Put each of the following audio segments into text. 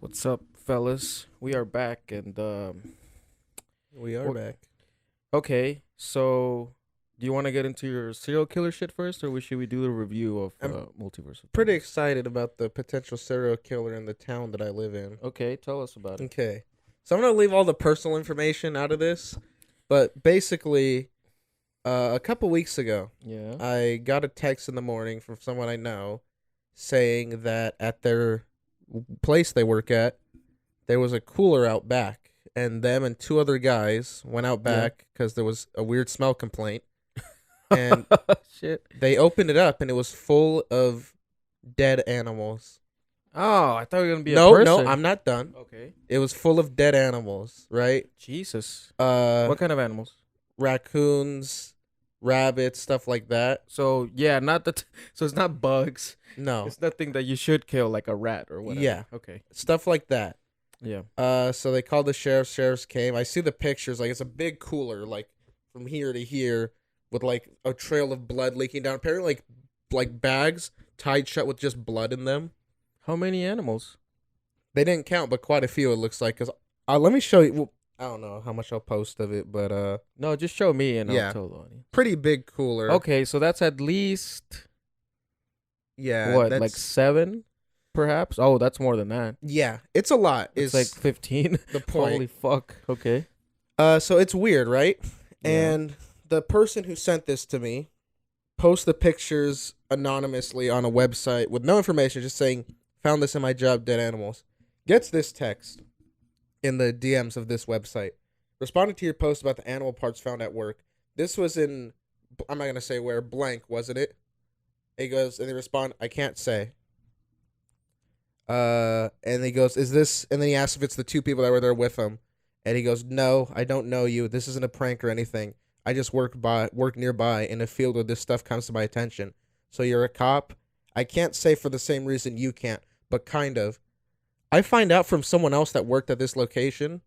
What's up, fellas? We are back, and We are What- back. okay. So, do you want to get into your serial killer shit first, or should we do a review of I'm Multiverse? of Pretty Madness? excited about the potential serial killer in the town that I live in. Okay, tell us about it. Okay. So I'm going to leave all the personal information out of this, but basically a couple weeks ago, Yeah. I got a text in the morning from someone I know saying that at their place they work at, there was a cooler out back, and them and two other guys went out Yeah. back because there was a weird smell complaint, and Shit. they opened it up, and it was full of dead animals. Oh, I thought you were gonna be a No, person. I'm not done. Okay. It was full of dead animals, right? Jesus. Uh, What kind of animals? raccoons, rabbits, stuff like that. So yeah, not that. So it's not bugs. No, It's nothing that you should kill, like a rat or whatever. Yeah. Okay. stuff like that. Yeah. So they called the sheriff. Sheriffs came. I see the pictures. Like, it's a big cooler, like from here to here, with like a trail of blood leaking down. Apparently, like bags tied shut with just blood in them. How many animals? They didn't count, but quite a few. It looks like. Cause let me show you. Well, I don't know how much I'll post of it, but No, just show me and Yeah. I'll tell the audience. pretty big cooler. Okay, so that's at least Yeah. what, that's, like 7, perhaps? Oh, that's more than that. Yeah, it's a lot. It's Is like 15. the point. Holy fuck. Okay. So it's weird, right? Yeah. And the person who sent this to me posts the pictures anonymously on a website with no information, just saying, "Found this in my job, dead animals." Gets this text in the DMs of this website. Responded to your post about the animal parts found at work. This was in, I'm not gonna say where, blank, wasn't it? He goes, and they respond, "I can't say." And he goes, "Is this?" And then he asks if it's the two people that were there with him. And he goes, "No, I don't know you. This isn't a prank or anything. I just work nearby in a field where this stuff comes to my attention. So you're a cop? I can't say for the same reason you can't, but kind of. I find out from someone else that worked at this location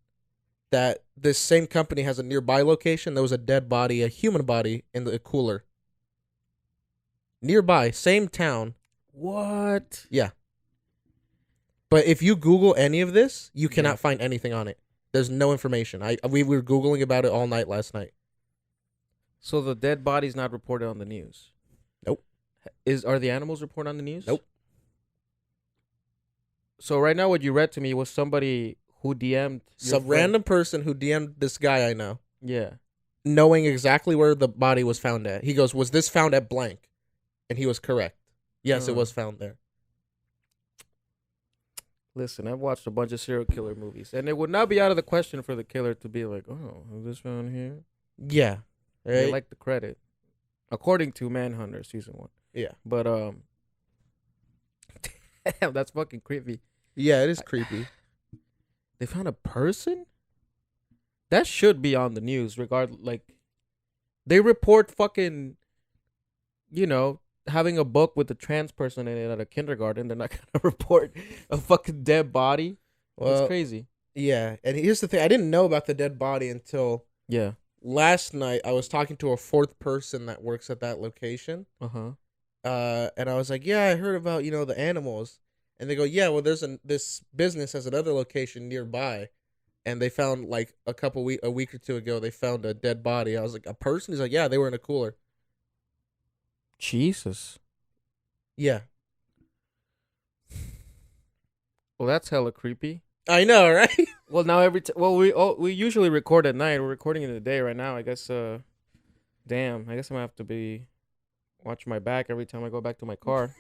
that this same company has a nearby location. There was a dead body, a human body, in the cooler. Nearby, same town. What? But if you Google any of this, you Yeah. cannot find anything on it. There's no information. We were Googling about it all night last night. So the dead body's not reported on the news? Nope. Are the animals reported on the news? Nope. So right now what you read to me was somebody who DM'd your Some friend. random person who DM'd this guy I know, Yeah. knowing exactly where the body was found at. He goes, "Was this found at blank?" And he was correct. Yes, it Huh. was found there. Listen, I've watched a bunch of serial killer movies, and it would not be out of the question for the killer to be like, "Oh, is this found here?" Yeah. They Right? like the credit, according to Manhunter season 1. Yeah. But damn, that's fucking creepy. Yeah, it is creepy. They found a person? That should be on the news, like they report fucking, having a book with a trans person in it at a kindergarten. They're not gonna report a fucking dead body. That's Well, crazy. yeah. And here's the thing. I didn't know about the dead body until Yeah. last night. I was talking to a fourth person that works at that location. Uh-huh. And I was like, "Yeah, I heard about, the animals." And they go, "Yeah, well, this business has another location nearby, and they found like a week or two ago, they found a dead body." I was like, "A person?" He's like, "Yeah, they were in a cooler." Jesus. Yeah, Well, that's hella creepy. I know, right? Well, now we usually record at night. We're recording in the day right now. I guess damn. I guess I'm gonna have to be watching my back every time I go back to my car.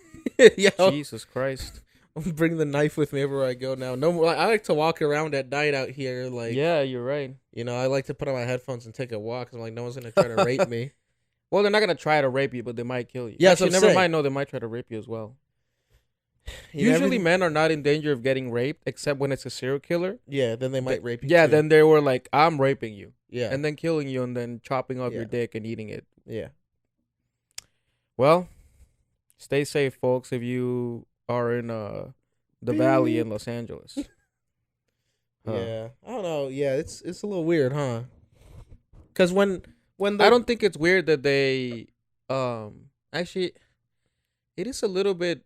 Yeah, Jesus Christ. I'll bring the knife with me everywhere I go now. No more. I like to walk around at night out here. Like, Yeah, you're right. I like to put on my headphones and take a walk. 'Cause I'm like, no one's gonna try to rape me. Well, they're not gonna try to rape you, but they might kill you. Yeah, that's Actually, what I'm never saying. mind. No, they might try to rape you as well. You know, Usually, everything- men are not in danger of getting raped, except when it's a serial killer. Yeah, then they might rape you. Yeah, too. then they were like, "I'm raping you," Yeah, and then killing you, and then chopping off your Yeah. dick and eating it. yeah. Well, stay safe, folks. If you are in the Valley in Los Angeles. Huh. Yeah, I don't know. Yeah, it's a little weird, huh? Because when the I don't think it's weird that they actually it is a little bit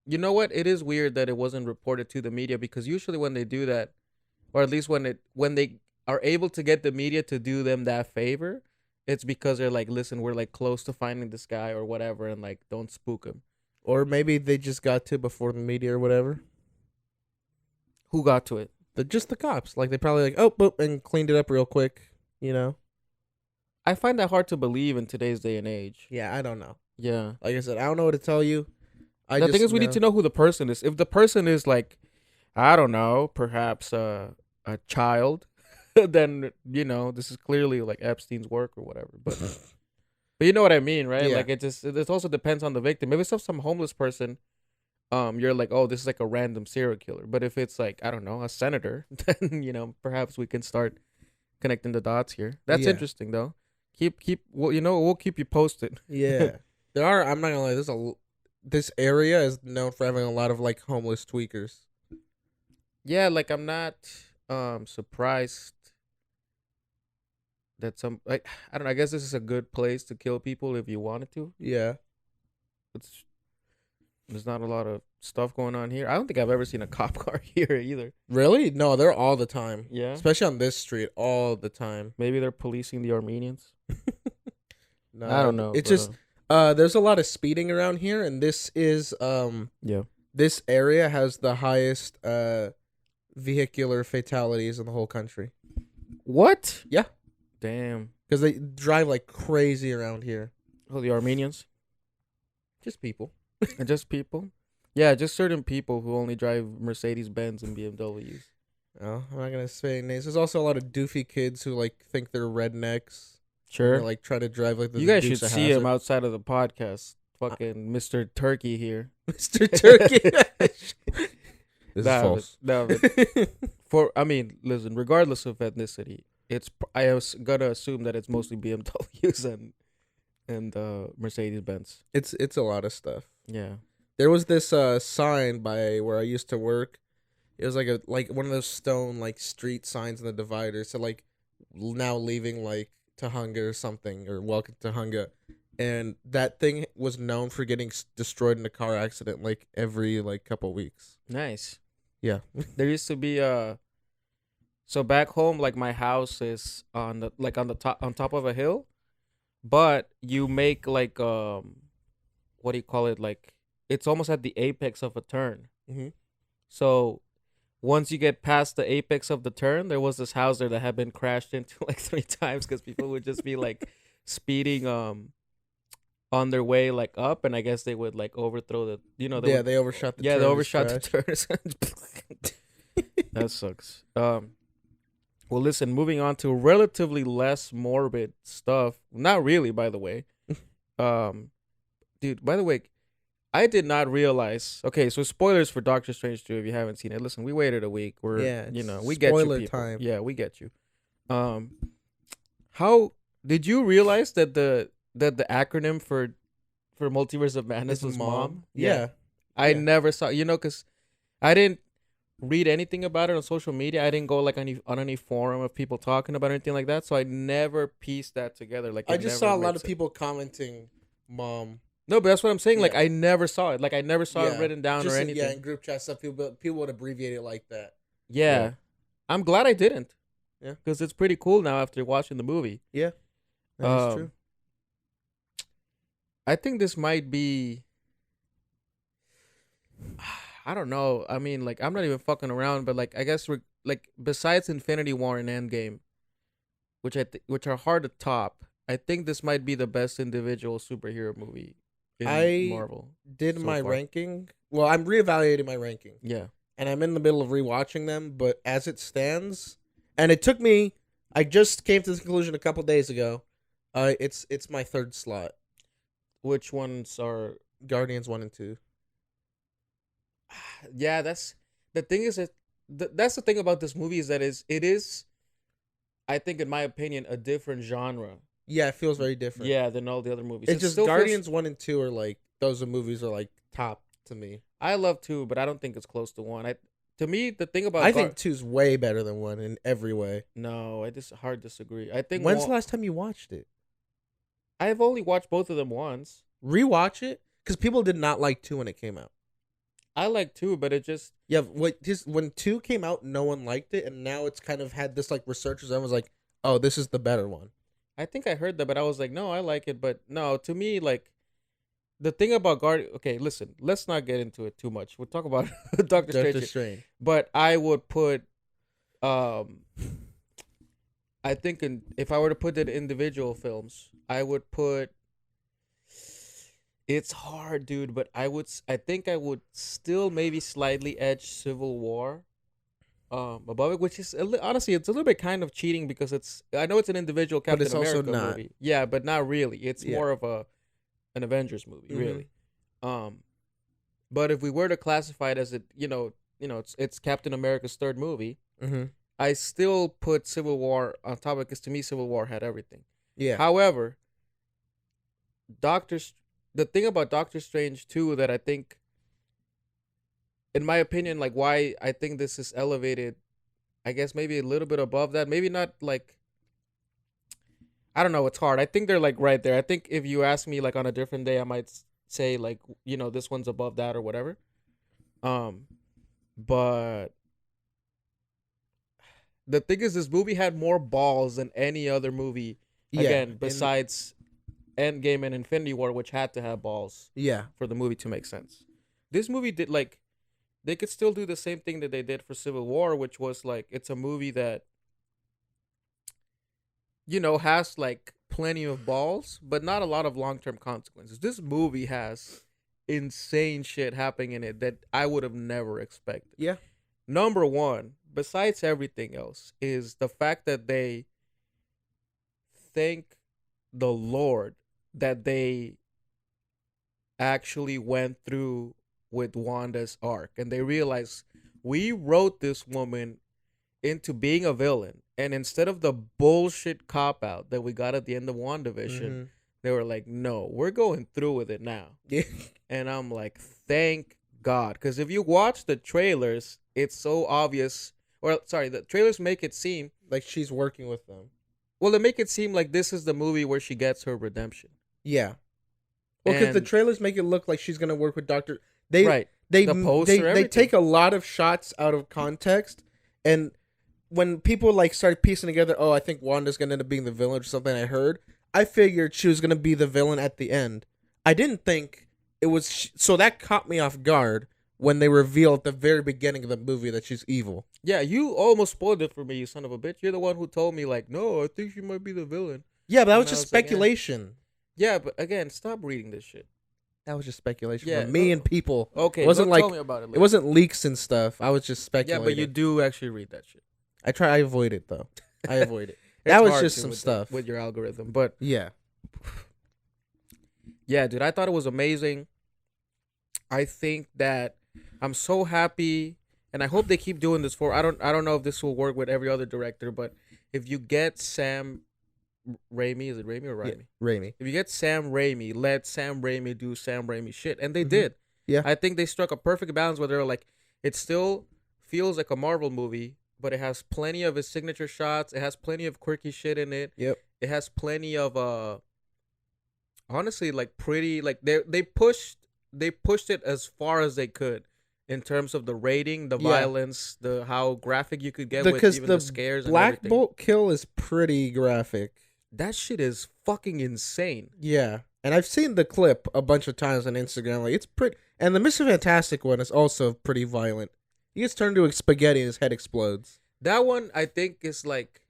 You know what? It is weird that it wasn't reported to the media because usually when they do that, or at least when they are able to get the media to do them that favor, it's because they're like, listen, we're like close to finding this guy or whatever, and like don't spook him. Or maybe they just got to before the media or whatever. Who got to it? Just the cops. Like, they probably like, oh, boop, and cleaned it up real quick, you know? I find that hard to believe in today's day and age. Yeah, I don't know. Yeah. Like I said, I don't know what to tell you. The thing is, we need to know who the person is. If the person is like, I don't know, perhaps a child, then this is clearly like Epstein's work or whatever. But you know what I mean, right? Yeah. Like it also depends on the victim. If it's some homeless person, you're like, oh, this is like a random serial killer. But if it's like, I don't know, a senator, then perhaps we can start connecting the dots here. That's interesting though. We'll keep you posted. Yeah. I'm not gonna lie, this area is known for having a lot of like homeless tweakers. Yeah, like I'm not surprised that I don't know, I guess this is a good place to kill people if you wanted to. Yeah. There's not a lot of stuff going on here. I don't think I've ever seen a cop car here either. Really? No, they're all the time. Yeah. Especially on this street, all the time. Maybe they're policing the Armenians. No, I don't know. It's just there's a lot of speeding around here, and this is this area has the highest vehicular fatalities in the whole country. What? Yeah. Damn. Because they drive like crazy around here. Oh, the Armenians? Just people. And just people? Yeah, just certain people who only drive Mercedes Benz and BMWs. Oh, I'm not gonna say names. There's also a lot of doofy kids who like think they're rednecks. Sure. And, like try to drive like the. You guys should see him outside of the podcast. Fucking Mr. Turkey here. Mr. Turkey. This is false. Listen, regardless of ethnicity, I was gonna assume that it's mostly BMWs and Mercedes Benz. It's a lot of stuff. Yeah. There was this sign by where I used to work. It was like one of those stone like street signs in the divider. So like now leaving like Tahunga or something, or welcome to Tahunga. And that thing was known for getting destroyed in a car accident like every like couple weeks. Nice. Yeah. There used to be so back home, like my house is on top of a hill, but you make like what do you call it? Like it's almost at the apex of a turn. Mm-hmm. So once you get past the apex of the turn, there was this house there that had been crashed into like 3 times because people would just be like speeding on their way like up, and I guess they would like overthrow the they overshot the turn. They overshot the turns. That sucks. Well, listen, moving on to relatively less morbid stuff. Not really, by the way. Dude, by the way, I did not realize. Okay, so spoilers for Doctor Strange 2 if you haven't seen it. Listen, we waited a week. We get you, people. Time. Yeah, we get you. How did you realize that the acronym for Multiverse of Madness was MOM? Yeah. I never saw, because I didn't read anything about it on social media. I didn't go like on any forum of people talking about anything like that. So I never pieced that together. Like I just saw a lot of people commenting MOM. No, but that's what I'm saying. Yeah. Like I never saw it. Like I never saw it written down or anything. Yeah, in group chat stuff, people would abbreviate it like that. Yeah. I'm glad I didn't. Yeah. Because it's pretty cool now after watching the movie. Yeah. That's true. I think this might be. I don't know. I mean, like, I'm not even fucking around, but like, I guess we're like, besides Infinity War and Endgame, which are hard to top, I think this might be the best individual superhero movie in Marvel. Did my ranking. Well, I'm reevaluating my ranking. Yeah. And I'm in the middle of rewatching them, but as it stands, and it took me, I just came to this conclusion a couple days ago. It's my third slot. Which ones are Guardians 1 and 2? Yeah, that's the thing. Is that's the thing about this movie is that it is, I think, in my opinion, a different genre. Yeah, it feels very different. Yeah, than all the other movies. It's just Guardians 1 and 2 are like, those movies are like top to me. I love 2, but I don't think it's close to 1. To me, the thing about I think 2's way better than 1 in every way. No, I just hard disagree. I think when's the last time you watched it? I've only watched both of them once. Rewatch it, because people did not like 2 when it came out. I like 2, but it just Yeah, when 2 came out, no one liked it, and now it's kind of had this like researchers. Everyone's like, oh, this is the better one. I think I heard that, but I was like, no, I like it, but no, to me, like the thing about Guard. Okay, listen, let's not get into it too much. We'll talk about Doctor Strange, Doctor Strange. but I would put, I think if I were to put it in individual films, I would put. It's hard, dude, but I think I would still maybe slightly edge Civil War above it, which is honestly it's a little bit kind of cheating because I know it's an individual But Captain it's also America not. movie. Yeah, but not really. It's Yeah. more of an Avengers movie, Mhm. really. But if we were to classify it as it's Captain America's third movie, Mm-hmm. I still put Civil War on top of it because to me Civil War had everything. Yeah. However, the thing about Doctor Strange 2 that I think, in my opinion, like why I think this is elevated, I guess maybe a little bit above that. Maybe not like, I don't know. It's hard. I think they're like right there. I think if you ask me like on a different day, I might say like, this one's above that or whatever. But the thing is, this movie had more balls than any other movie. Yeah. Again, besides Endgame and Infinity War, which had to have balls Yeah. for the movie to make sense. This movie did like, they could still do the same thing that they did for Civil War, which was like, it's a movie that, has like plenty of balls, but not a lot of long-term consequences. This movie has insane shit happening in it that I would have never expected. Yeah. Number one, besides everything else, is the fact that they thank the Lord that they actually went through with Wanda's arc, and they realized we wrote this woman into being a villain, and instead of the bullshit cop out that we got at the end of WandaVision, they were like, no, we're going through with it now. Yeah. And I'm like, thank God, because if you watch the trailers, it's so obvious. Or sorry, the trailers make it seem Like she's working with them. well, they make it seem like this is the movie where she gets her redemption. Yeah. Well, because the And- trailers make it look like she's gonna work with Doctor. They Right. They The poster, they everything. take a lot of shots out of context, and when people like start piecing together, oh, I think Wanda's gonna end up being the villain or something. I figured she was gonna be the villain at the end. I didn't think it was. So that caught me off guard when they reveal at the very beginning of the movie that she's evil. Yeah, you almost spoiled it for me, you son of a bitch. You're the one who told me, like, no, I think she might be the villain. Yeah, but that was And I just was like, eh. speculation. Yeah, but again, stop reading this shit. That was just speculation Yeah, from me no. and people. Okay, It wasn't tell like me about it. it Later. wasn't leaks and stuff. I was just Yeah, speculating. but you do actually read that shit. I avoid it though. I avoid it. It's That was hard just to some with stuff. with your algorithm. But Yeah. yeah, dude, I thought it was amazing. I think that I'm so happy, and I hope they keep doing this for. I don't know if this will work with every other director, but if you get Sam Raimi, is it Raimi or Raimi? Raimi. If you get Sam Raimi, let Sam Raimi do Sam Raimi shit, and they Mhm. did. Yeah. I think they struck a perfect balance where they're like, it still feels like a Marvel movie, but it has plenty of his signature shots. It has plenty of quirky shit in it. Yep. It has plenty of honestly, like pretty, like they pushed it as far as they could in terms of the rating, the Yeah. violence, the how graphic you could get with Because even the the scares and Black everything. Bolt kill is pretty graphic. That shit is fucking insane. Yeah. And I've seen the clip a bunch of times on Instagram. Like it's pretty, and the Mr. Fantastic one is also pretty violent. He gets turned into spaghetti and his head explodes. That one I think is like,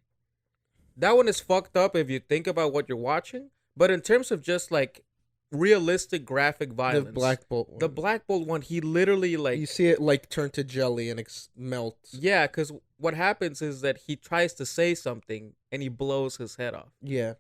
that one is fucked up if you think about what you're watching. But in terms of just like realistic graphic violence, The Black Bolt one. the Black Bolt one, he literally like you see it like turn to jelly and melts. yeah, because what happens is that he tries to say something and he blows his head off. Yeah.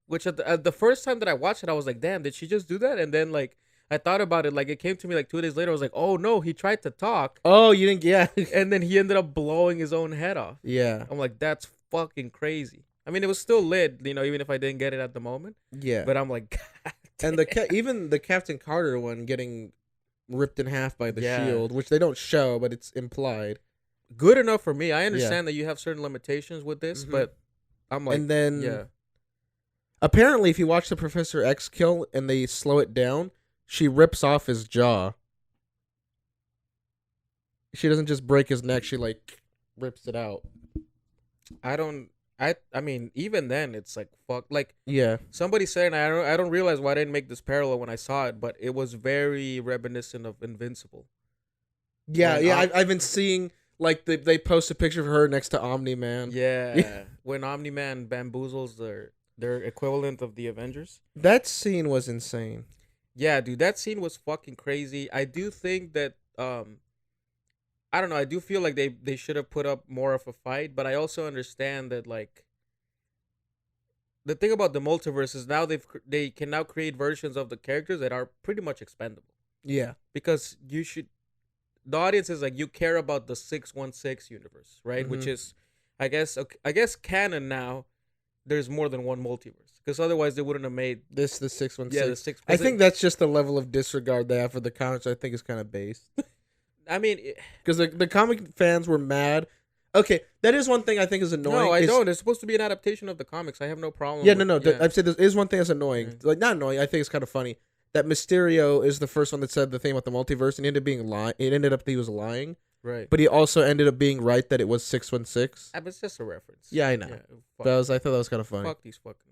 Which at the first time that I watched it, I was like, damn, did she just do that? And then like I thought about it, like it came to me like 2 days later. I was like, oh no, he tried to talk, Oh, you didn't. Yeah. and then he ended up blowing his own head off. Yeah. I'm like, that's fucking crazy. I mean, it was still lit, even if I didn't get it at the moment. Yeah. But I'm like, God And even the Captain Carter one getting ripped in half by the Yeah. shield, which they don't show, but it's implied. good enough for me. I understand that you have certain limitations with this, Mhm. but I'm like, And then yeah, apparently, if you watch the Professor X kill and they slow it down, she rips off his jaw. She doesn't just break his neck. She like rips it out. I don't. I mean, even then, it's like fuck. Like Yeah. somebody said, and I don't realize why I didn't make this parallel when I saw it, but it was very reminiscent of Invincible. Yeah, When yeah. I've been seeing like they post a picture of her next to Omni Man. Yeah, when Omni Man bamboozles their equivalent of the Avengers. That scene was insane. Yeah, dude, that scene was fucking crazy. I do think that I don't know. I do feel like they should have put up more of a fight, but I also understand that like the thing about the multiverse is now they can now create versions of the characters that are pretty much expendable Yeah. because the audience is like you care about the 616 universe, right? Which Mhm. is I guess canon now. There's more than one multiverse because otherwise they wouldn't have made This the 616. yeah the six. I think that's just the level of disregard they have for the comics. I think is kind of based I mean. because the comic fans were mad. Okay, that is one thing I think is annoying. No, I is- don't. It's supposed to be an adaptation of the comics. I have no problem. Yeah, with, no. Yeah. I've said this is one thing that's annoying. Yeah. Like not annoying. I think it's kind of funny that Mysterio is the first one that said the thing about the multiverse, and he ended up being lying. It ended up he was lying, Right. but he also ended up being right that it was 616. It's just a reference. Yeah, I know. Fuck, But I thought that was kind of funny. fuck these fucking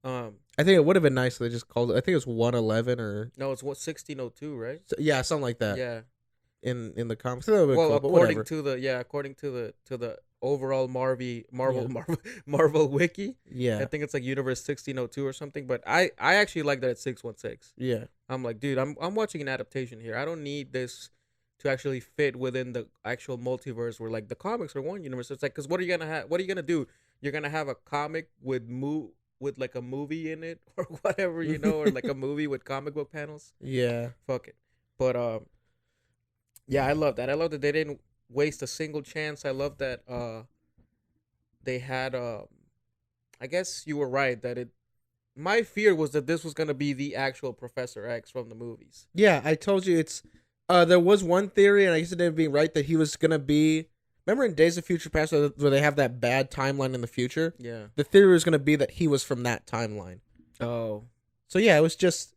nerds. I think it would have been nice if they just called it. I think it was 111 or No, it's 1602, right? yeah, something like that. Yeah. In the comics, that would've been Well, cool, but according whatever. to the overall Marvel Yeah. Marvel wiki, Yeah, I think it's like Universe 1602 or something. But I actually like that it's 616. yeah, I'm like, dude, I'm watching an adaptation here. I don't need this to actually fit within the actual multiverse where like the comics are one universe. It's like, cause what are you gonna have? What are you gonna do? You're gonna have a comic with like a movie in it or whatever, or like a movie with comic book panels. yeah. Fuck it. But yeah, I love that. I love that they didn't waste a single chance. I love that they had I guess you were right that it. My fear was that this was gonna be the actual Professor X from the movies. Yeah, I told you it's. There was one theory, and I guess it ended up being right that he was gonna be. Remember in Days of Future Past where they have that bad timeline in the future? Yeah. The theory was gonna be that he was from that timeline. Oh. So yeah, it was just,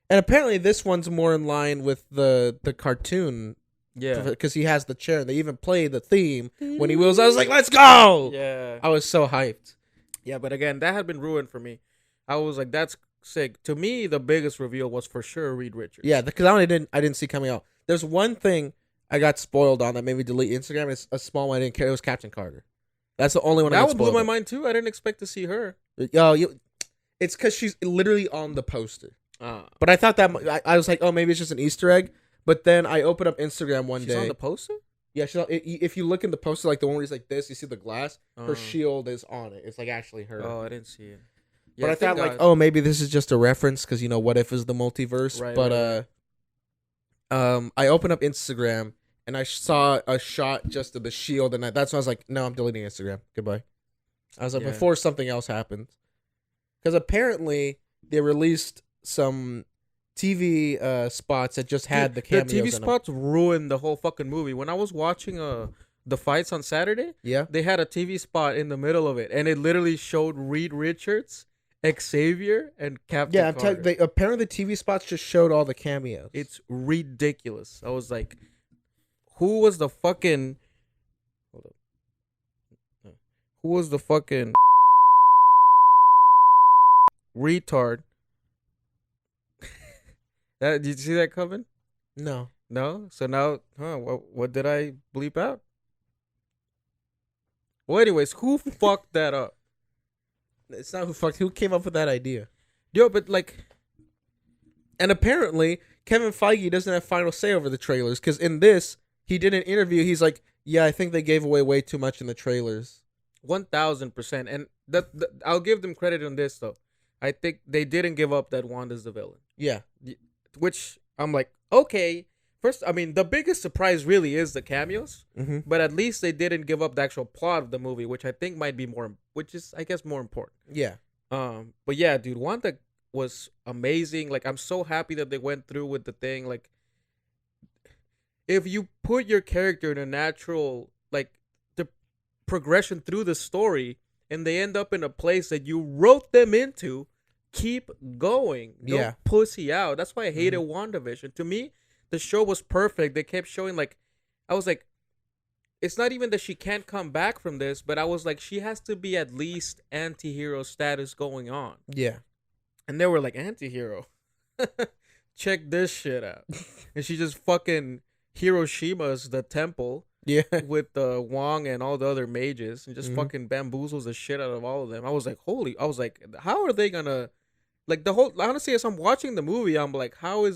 and apparently this one's more in line with the cartoon. Yeah. Because he has the chair, and they even play the theme when he wheels. I was like, "Let's go!" Yeah. I was so hyped. Yeah, but again, that had been ruined for me. I was like, that's sick. To me, the biggest reveal was for sure Reed Richards. Yeah, because I didn't see coming out. There's one thing I got spoiled on that made me delete Instagram. It's a small one I didn't care. It was Captain Carter. That's the only one I That got one blew spoiled my on. mind too. I didn't expect to see her. It's because she's literally on the poster. Ah. But I thought that I was like, oh, maybe it's just an Easter egg. But then I opened up Instagram one She's day. on the poster? Yeah, if you look in the poster, like the one where he's like this, you see the glass. Her Oh. shield is on it. It's like actually her. Oh, I didn't see it. But I thought thank like, God. oh, maybe this is just a reference because what if is the multiverse? Right, But I opened up Instagram and I saw a shot just of the shield, and that's when I was like, no, I'm deleting Instagram. Goodbye. I was like, Yeah. before something else happened, because apparently they released some TV spots that just had the Dude, cameos. the TV in them. spots ruined the whole fucking movie. When I was watching the fights on Saturday, Yeah. they had a TV spot in the middle of it, and it literally showed Reed Richards, Xavier, and Captain Yeah, Carter. apparently the TV spots just showed all the cameos. It's ridiculous. I was like, who was the fucking... Hold up. No. Who was the fucking... retard? Did you see that coming? no. No? So now, what did I bleep out? Well, anyways, who fucked that up? It's not who came up with that idea. Yo, but like... And apparently, Kevin Feige doesn't have final say over the trailers because in this, he did an interview. He's like, "Yeah, I think they gave away way too much in the trailers." 1,000%. And I'll give them credit on this, though. I think they didn't give up that Wanda's the villain. Yeah, Which I'm like, okay. First, I mean, the biggest surprise really is the cameos. mm-hmm. But at least they didn't give up the actual plot of the movie, which I think might be which is, I guess, more important. Yeah, But yeah, dude, Wanda was amazing. Like, I'm so happy that they went through with the thing. Like, if you put your character in a natural, like, the progression through the story, and they end up in a place that you wrote them into, keep going. Don't Yeah. pussy out. That's why I hated WandaVision. To me, the show was perfect. They kept showing, like, I was like, it's not even that she can't come back from this, but I was like, she has to be at least anti-hero status going on. Yeah. And they were like, anti-hero? Check this shit out. And she just fucking Hiroshima's the temple Yeah. with Wong and all the other mages and just Mhm. fucking bamboozles the shit out of all of them. I was like, I was like, how are they gonna, like, the whole, honestly, as I'm watching the movie, I'm like, how are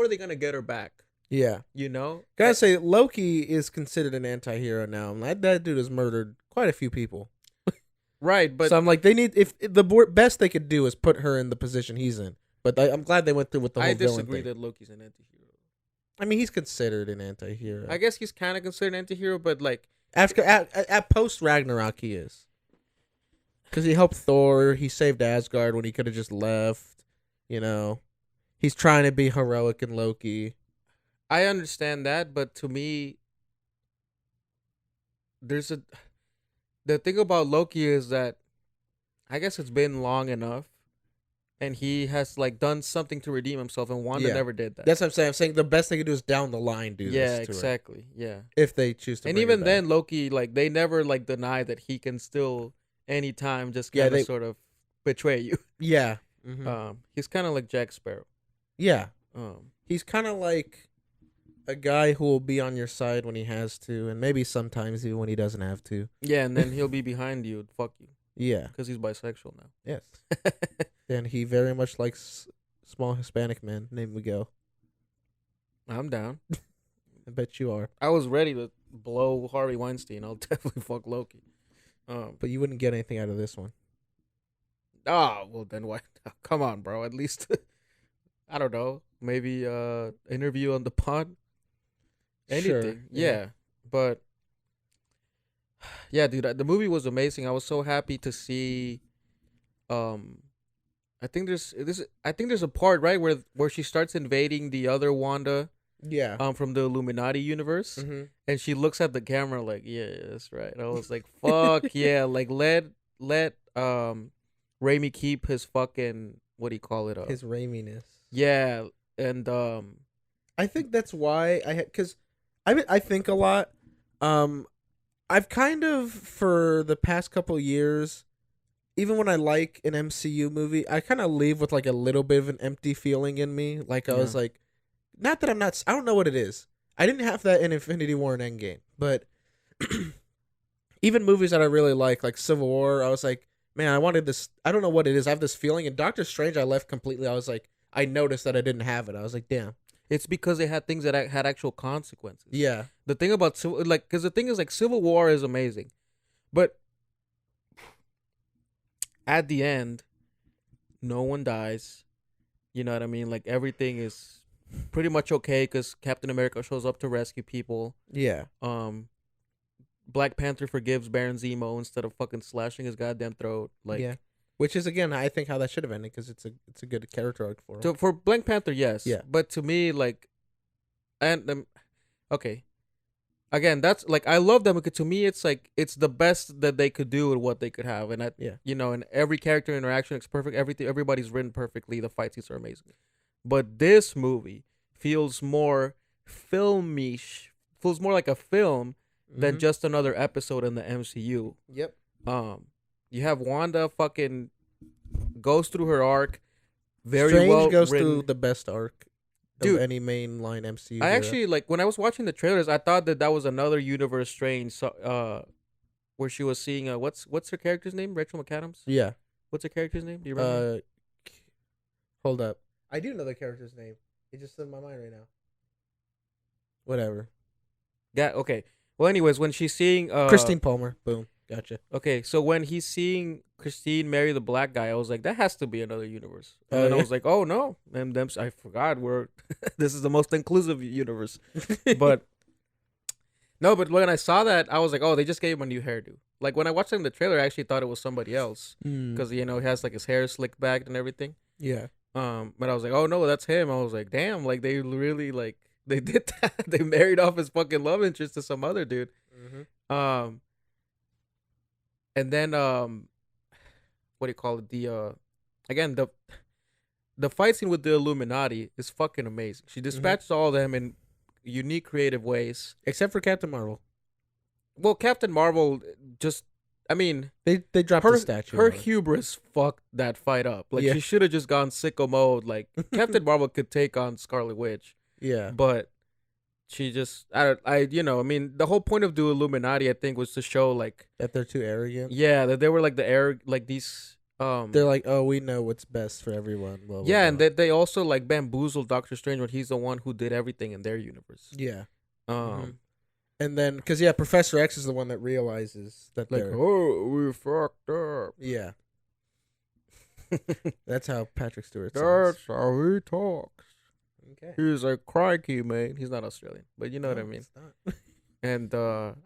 they gonna get her back? Yeah. You know? Gotta say, Loki is considered an anti-hero now. Like, that dude has murdered quite a few people. Right, but So I'm like, they need, if the best they could do is put her in the position he's in. But I'm glad they went through with the whole I villain disagree thing. that Loki's an anti-hero. I mean, he's considered an anti-hero. I guess he's kind of considered an anti-hero, but like, After at post Ragnarok, he is. Because he helped Thor. He saved Asgard when he could have just left. You know, he's trying to be heroic in Loki. I understand that, but to me, the thing about Loki is that I guess it's been long enough, and he has like done something to redeem himself, and Wanda Yeah. never did that. That's what I'm saying. I'm saying the best they could do is down the line do Yeah, this to her. exactly. Yeah, If they choose to and bring her even back. then, Loki, like, they never like deny that he can still anytime just Yeah, kind of they- sort of betray you. Yeah. Mhm. He's kind of like Jack Sparrow. Yeah. Um, He's kind of like a guy who will be on your side when he has to, and maybe sometimes even when he doesn't have to. yeah, and then he'll be behind you and fuck you Yeah. because he's bisexual now. Yes. And he very much likes small Hispanic men named Miguel. I'm down. I bet you are. I was ready to blow Harvey Weinstein. I'll definitely fuck Loki. But you wouldn't get anything out of this one. Well then what? Come on, bro. At least I don't know. Maybe interview on the pod. Anything. Sure, Yeah. yeah. But yeah, dude, the movie was amazing. I was so happy to see I think there's a part, right, where she starts invading the other Wanda Yeah. from the Illuminati universe. Mm-hmm. And she looks at the camera like, yeah, that's right. I was like, fuck yeah, like let Raimi keep his fucking, what do you call it? His Raiminess. Yeah, and I think that's why because I think a lot. I've kind of for the past couple years, even when I like an MCU movie, I kind of leave with like a little bit of an empty feeling in me. Like I was Yeah. like, not that I don't know what it is. I didn't have that in Infinity War and Endgame, but even movies that I really like Civil War, I was like, man, I wanted this. I don't know what it is. I have this feeling. And Doctor Strange, I left completely. I was like, I noticed that I didn't have it. I was like, damn. it's because they had things that had actual consequences. Yeah. The thing about because the thing is, like, Civil War is amazing, but at the end, no one dies. You know what I mean? Like, everything is pretty much okay because Captain America shows up to rescue people. Yeah. Black Panther forgives Baron Zemo instead of fucking slashing his goddamn throat. Like, yeah. Which is again, I think how that should have ended because it's a good character arc for him. for Black Panther, yes. Yeah. But to me, like, and okay, again, that's like, I love them because to me it's like it's the best that they could do and what they could have, and Yeah. you know, and every character interaction is perfect. Everybody's written perfectly. The fight scenes are amazing, but this movie feels more filmish. Feels more like a film than Mhm. just another episode in the MCU. Yep. You have Wanda fucking goes through her arc very Strange well goes written. through the best arc Dude, of any mainline MCU. I hero. actually, like, when I was watching the trailers, I thought that was another universe Strange. So, where she was seeing what's her character's name? Rachel McAdams. Yeah. What's her character's name? Do you remember? Hold up. I do know the character's name. It just in my mind right now. Whatever. Yeah. Okay. Well, anyways, when she's seeing Christine Palmer. Boom. Gotcha. Okay, so when he's seeing Christine marry the black guy, I was like, that has to be another universe. And Oh, then I yeah? was like, oh no, and them I forgot we're this is the most inclusive universe. But no, but when I saw that, I was like, oh, they just gave him a new hairdo. Like, when I watched it in the trailer, I actually thought it was somebody else because he has like his hair slicked back and everything. yeah. But I was like, oh no, that's him. I was like, damn, like they really like they did that. They married off his fucking love interest to some other dude. Mm-hmm. And then what do you call it? Again, the fight scene with the Illuminati is fucking amazing. She dispatches all of them and unique creative ways. Except for Captain Marvel. Well, Captain Marvel just, I mean, They dropped the statue. her on it. hubris fucked that fight up. Like Yeah. she should have just gone sicko mode. Like Captain Marvel could take on Scarlet Witch, Yeah. but she just, I mean, the whole point of the Illuminati, I think, was to show like, That they're too arrogant. yeah, that they were like the air, like these, They're like, oh, we know what's best for everyone. Blah, blah, yeah, blah. and that they also like bamboozled Doctor Strange when he's the one who did everything in their universe. Yeah. Um, And then, because, Professor X is the one that realizes that like, they're... oh, we fucked up. Yeah. That's how Patrick Stewart sounds. That's how he talks. Okay. He's a crikey, man. He's not Australian, but you know what I mean. It's not. And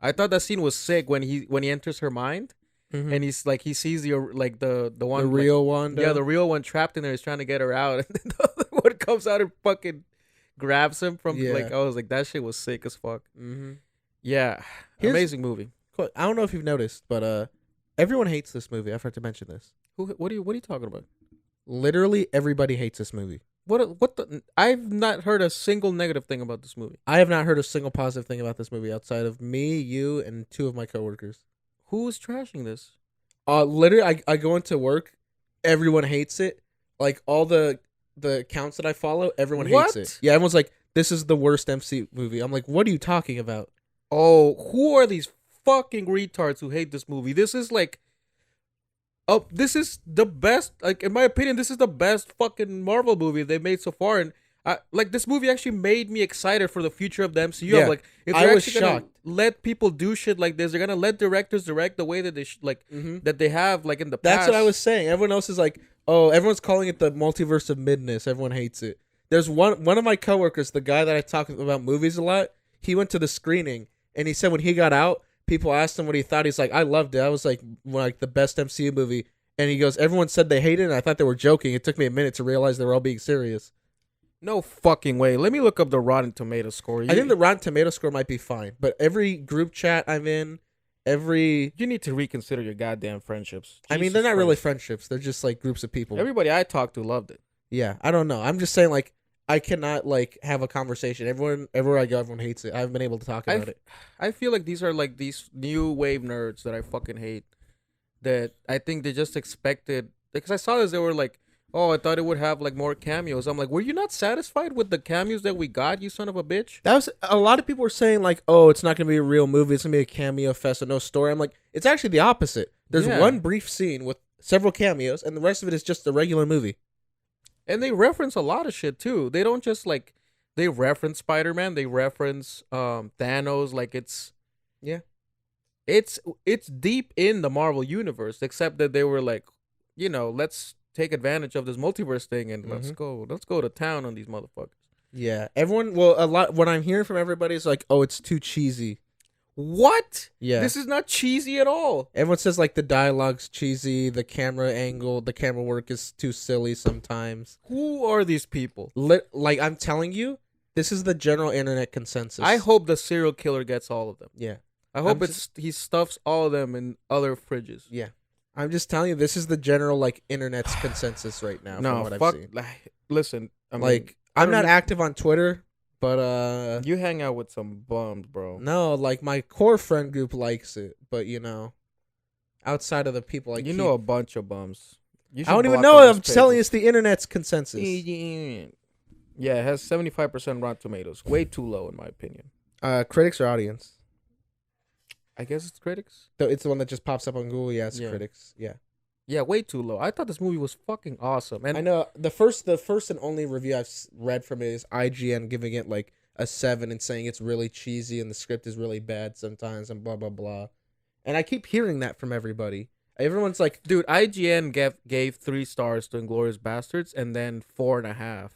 I thought that scene was sick when he enters her mind, and he's like, he sees the one, the like, real Wanda. yeah, the real one trapped in there. He's trying to get her out, and then the other one comes out and fucking grabs him from like, I was like, that shit was sick as fuck. Mm-hmm. Yeah, amazing movie. I don't know if you've noticed, but everyone hates this movie. I forgot to mention this. What are you talking about? Literally everybody hates this movie. What the? I've not heard a single negative thing about this movie. I have not heard a single positive thing about this movie outside of me, you, and 2 of my coworkers. Who is trashing this? Literally, I go into work, everyone hates it. Like all the accounts that I follow, everyone hates it. Yeah, everyone's like, this is the worst MC movie. I'm like, what are you talking about? Oh, who are these fucking retards who hate this movie? This is like, oh, this is the best. Like, in my opinion, this is the best fucking Marvel movie they've made so far. And like, this movie actually made me excited for the future of the MCU. Yeah, I'm like, if I they're was actually gonna shocked. let people do shit like this, they're gonna let directors direct the way that they that they have like in the past. That's what I was saying. Everyone else is like, oh, everyone's calling it the multiverse of midness. Everyone hates it. There's one of my coworkers, the guy that I talk about movies a lot. He went to the screening and he said when he got out, people asked him what he thought. He's like, I loved it. I was like the best MCU movie. And he goes, everyone said they hated it. And I thought they were joking. It took me a minute to realize they were all being serious. No fucking way. Let me look up the Rotten Tomato score. I think the Rotten Tomato score might be fine, but every group chat I'm in, you need to reconsider your goddamn friendships. I mean, Jesus they're not really Christ. friendships. They're just like groups of people. Everybody I talked to loved it. Yeah, I don't know. I'm just saying, like, I cannot like have a conversation. Everywhere I go, everyone hates it. I haven't been able to talk about it. I feel like these are like these new wave nerds that I fucking hate. That I think they just expected, because I saw this, they were like, oh, I thought it would have like more cameos. I'm like, were you not satisfied with the cameos that we got, you son of a bitch? That was a lot of people were saying like, oh, it's not gonna be a real movie. It's gonna be a cameo fest with no story. I'm like, it's actually the opposite. There's one brief scene with several cameos, and the rest of it is just a regular movie. And they reference a lot of shit too. They don't just like, they reference Spider-Man. They reference Thanos. Like it's deep in the Marvel universe. Except that they were like, let's take advantage of this multiverse thing and let's go to town on these motherfuckers. Yeah, everyone. Well, a lot. What I'm hearing from everybody is like, oh, it's too cheesy. What? Yeah, this is not cheesy at all. Everyone says like the dialogue's cheesy, the camera angle, the camera work is too silly sometimes. Who are these people? Like I'm telling you, this is the general internet consensus. I hope the serial killer gets all of them. Yeah, I hope he stuffs all of them in other fridges. Yeah, I'm just telling you, this is the general like internet's consensus right now. No, from what fuck. I've seen. Listen, I'm not active on Twitter. But you hang out with some bums, bro. No, like my core friend group likes it, but outside of the people like know a bunch of bums. I don't even know. I'm telling you, it's the internet's consensus. Yeah, it has 75% Rotten Tomatoes. Way too low in my opinion. Critics or audience? I guess it's critics. It's the one that just pops up on Google. Yeah, it's critics. Yeah. Yeah, way too low. I thought this movie was fucking awesome. And I know the first and only review I've read from it is IGN giving it like a 7 and saying it's really cheesy and the script is really bad sometimes and blah blah blah. And I keep hearing that from everybody. Everyone's like, dude, IGN gave 3 stars to Inglourious Bastards and then 4.5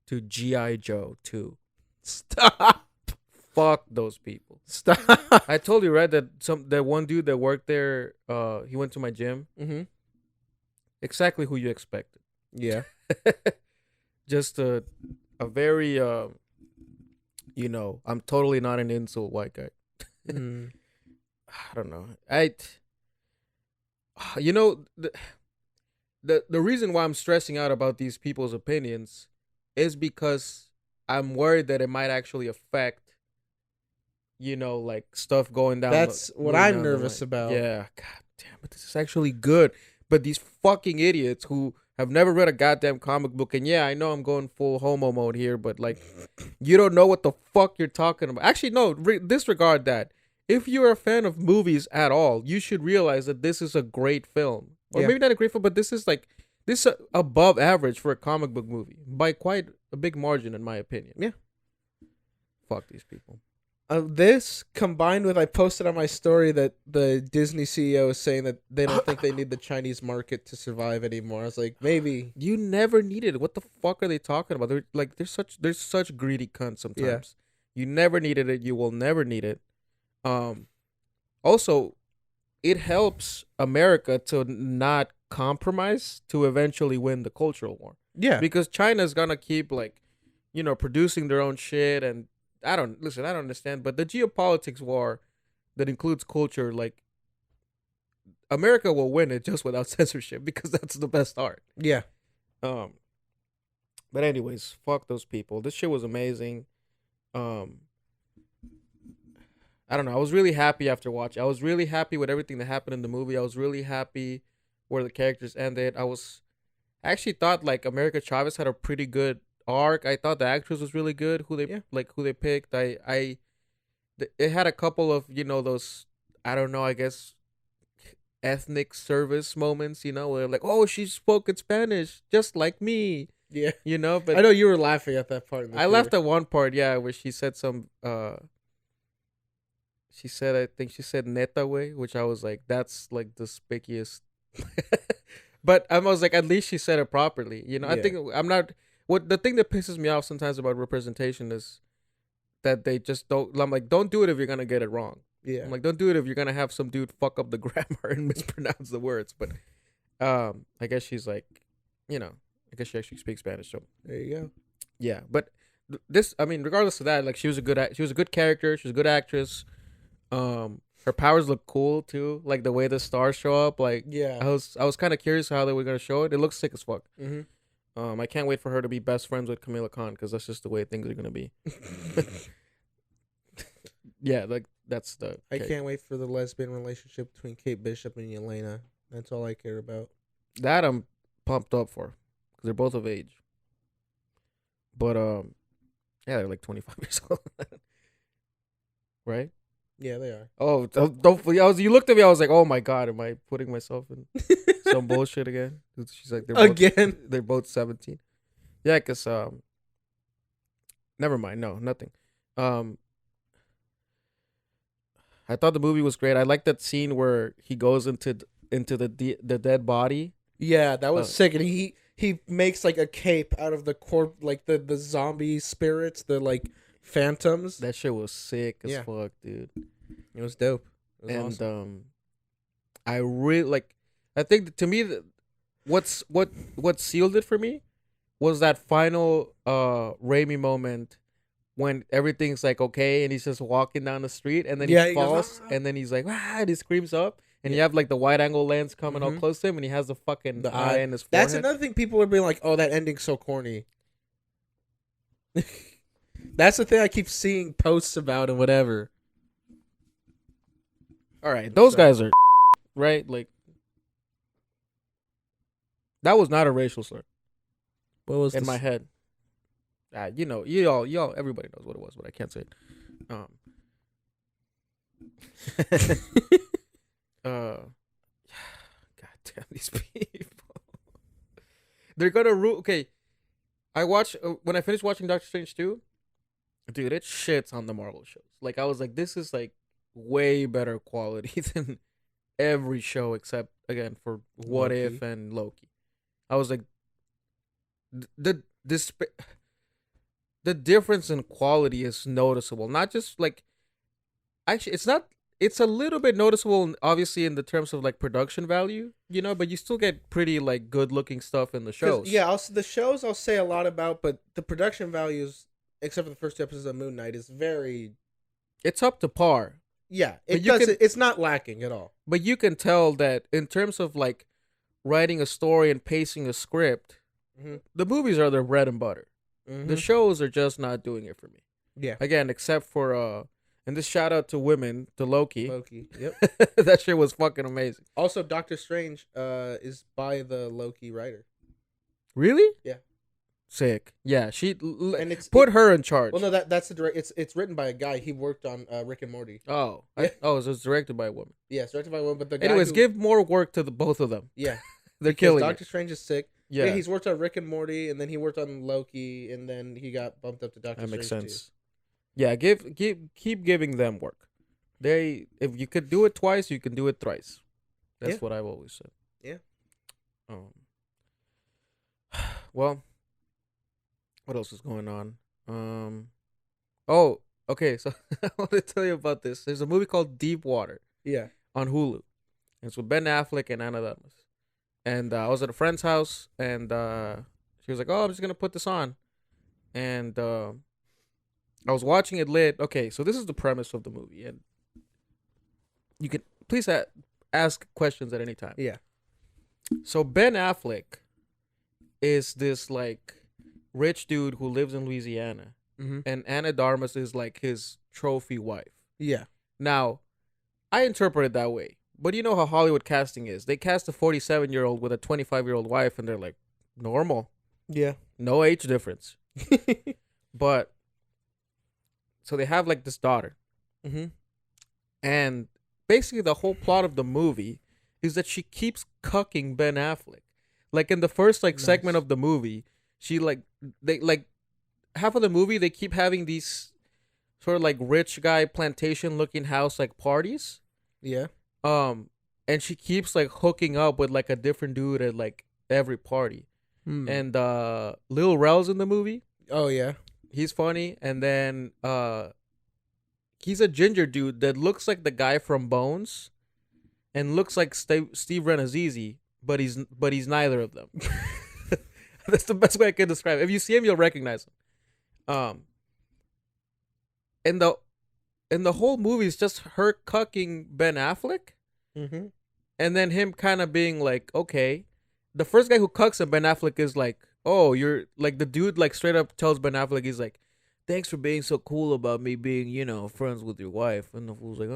to G.I. Joe 2. Stop. Fuck those people. Stop. I told you, right, that one dude that worked there, he went to my gym. Mm-hmm. Exactly who you expected. Yeah. Just a very, I'm totally not an insult white guy. I don't know. The reason why I'm stressing out about these people's opinions is because I'm worried that it might actually affect like stuff going down. That's what moving I'm down the nervous line. about. Yeah, god damn it, this is actually good. But these fucking idiots who have never read a goddamn comic book, and yeah, I know I'm going full homo mode here, but like, you don't know what the fuck you're talking about. Actually, no, disregard that. If you're a fan of movies at all, you should realize that this is a great film, or Yeah. maybe not a great film, but this is like above average for a comic book movie by quite a big margin, in my opinion. Yeah. Fuck these people. This combined with I posted on my story that the Disney CEO is saying that they don't think they need the Chinese market to survive anymore. I was like, maybe. You never needed it. What the fuck are they talking about? They're such greedy cunts sometimes. Yeah. You never needed it. You will never need it. Also, it helps America to not compromise to eventually win the cultural war. Yeah. Because China's gonna keep producing their own shit, and I don't understand, but the geopolitics war that includes culture, like, America will win it just without censorship because that's the best art. Yeah. But anyways, fuck those people. This shit was amazing. I don't know. I was really happy after watching. I was really happy with everything that happened in the movie. I was really happy where the characters ended. I actually thought like America Chavez had a pretty good arc. I thought the actress was really good. Who they picked. It had a couple of those, I don't know, I guess ethnic service moments. Where like, oh, she spoke in Spanish just like me. Yeah. But I know you were laughing at that part. I laughed at one part. Yeah, where she said some. I think she said neta way, which I was like, that's like the spickiest. But I was like, at least she said it properly. Yeah. I think I'm not. What the thing that pisses me off sometimes about representation is that they just don't. I'm like, don't do it if you're gonna get it wrong. Yeah. I'm like, don't do it if you're gonna have some dude fuck up the grammar and mispronounce the words. But I guess she's like, I guess she actually speaks Spanish. So there you go. Yeah, but regardless of that, like, she was a good character. She was a good actress. Her powers look cool too, like the way the stars show up. Like, yeah, I was kind of curious how they were gonna show it. It looks sick as fuck. Mm-hmm. I can't wait for her to be best friends with Camila Khan because that's just the way things are gonna be. Yeah, like that's the. I can't wait for the lesbian relationship between Kate Bishop and Yelena. That's all I care about. That I'm pumped up for because they're both of age. But yeah, they're like 25 years old, right? Yeah, they are. Oh, don't. You looked at me. I was like, oh my god, am I putting myself in some bullshit again? She's like, they're both 17. Yeah, cause never mind. No, nothing. I thought the movie was great. I like that scene where he goes into the dead body. Yeah, that was sick, and he makes like a cape out of the like the zombie spirits, the like phantoms. That shit was sick as fuck, dude. It was dope. It was and awesome. I really like. I think to me, what sealed it for me was that final Raimi moment when everything's like okay, and he's just walking down the street, and then he falls, and then he's like, and he screams up, and you have like the wide angle lens coming up close to him, and he has the fucking eye in his forehead. That's another thing people are being like, oh, that ending's so corny. That's the thing I keep seeing posts about and whatever. All right, those guys are right. Like, that was not a racial slur. What was in my head? Y'all, everybody knows what it was, but I can't say it. God damn these people. They're gonna Okay, I watched when I finished watching Doctor Strange 2. Dude, it shits on the Marvel shows. Like, I was like, this is like way better quality than every show except, again, for What If and Loki. I was like, the difference in quality is noticeable. Not just like, actually, it's not. It's a little bit noticeable, obviously, in the terms of like production value, but you still get pretty like good looking stuff in the shows. Yeah, the shows I'll say a lot about, but the production values, except for the first 2 episodes of Moon Knight, is very. It's up to par. Yeah, it's not lacking at all. But you can tell that in terms of like writing a story and pacing a script, the movies are their bread and butter. The shows are just not doing it for me. Yeah. Again, except for And this shout out to women, to Loki. Loki. Yep. That shit was fucking amazing. Also, Doctor Strange is by the Loki writer. Really? Yeah. Sick. Yeah, And it's put her in charge. Well, no, that's the direct. It's written by a guy. He worked on Rick and Morty. Oh, Yeah. So it's directed by a woman. Yeah, it's directed by a woman. But the guy Anyways, give more work to the both of them. Yeah, they're killing Doctor it. Strange is sick. Yeah. He's worked on Rick and Morty, and then he worked on Loki, and then he got bumped up to Doctor Strange. That makes sense. Too. Yeah, keep giving them work. If you could do it twice, you can do it thrice. That's what I've always said. Yeah. Well, what else is going on? Oh, okay. So I want to tell you about this. There's a movie called Deep Water. Yeah. On Hulu. It's with Ben Affleck and Anna Damas. And I was at a friend's house, and she was like, "Oh, I'm just gonna put this on," and I was watching it lit. Okay, so this is the premise of the movie, and you can please ask questions at any time. Yeah. So Ben Affleck is this like rich dude who lives in Louisiana, and Anna Darmus is like his trophy wife. Yeah. Now, I interpret it that way, but you know how Hollywood casting is. They cast a 47-year-old with a 25-year-old wife, and they're like, normal. Yeah. No age difference. But so they have like this daughter, and basically the whole plot of the movie is that she keeps cucking Ben Affleck. Like in the first segment of the movie, she they half of the movie they keep having these sort of like rich guy plantation looking house like parties. Yeah. And she keeps like hooking up with like a different dude at like every party. And Lil Rel's in the movie. Oh yeah. He's funny, and then he's a ginger dude that looks like the guy from Bones, and looks like Steve Renazizi, but he's neither of them. That's the best way I can describe it. If you see him, you'll recognize him. And the whole movie is just her cucking Ben Affleck, and then him kind of being like, okay. The first guy who cucks him, Ben Affleck, is like, oh, you're like the dude like straight up tells Ben Affleck, he's like, thanks for being so cool about me being, friends with your wife. And the fool's like,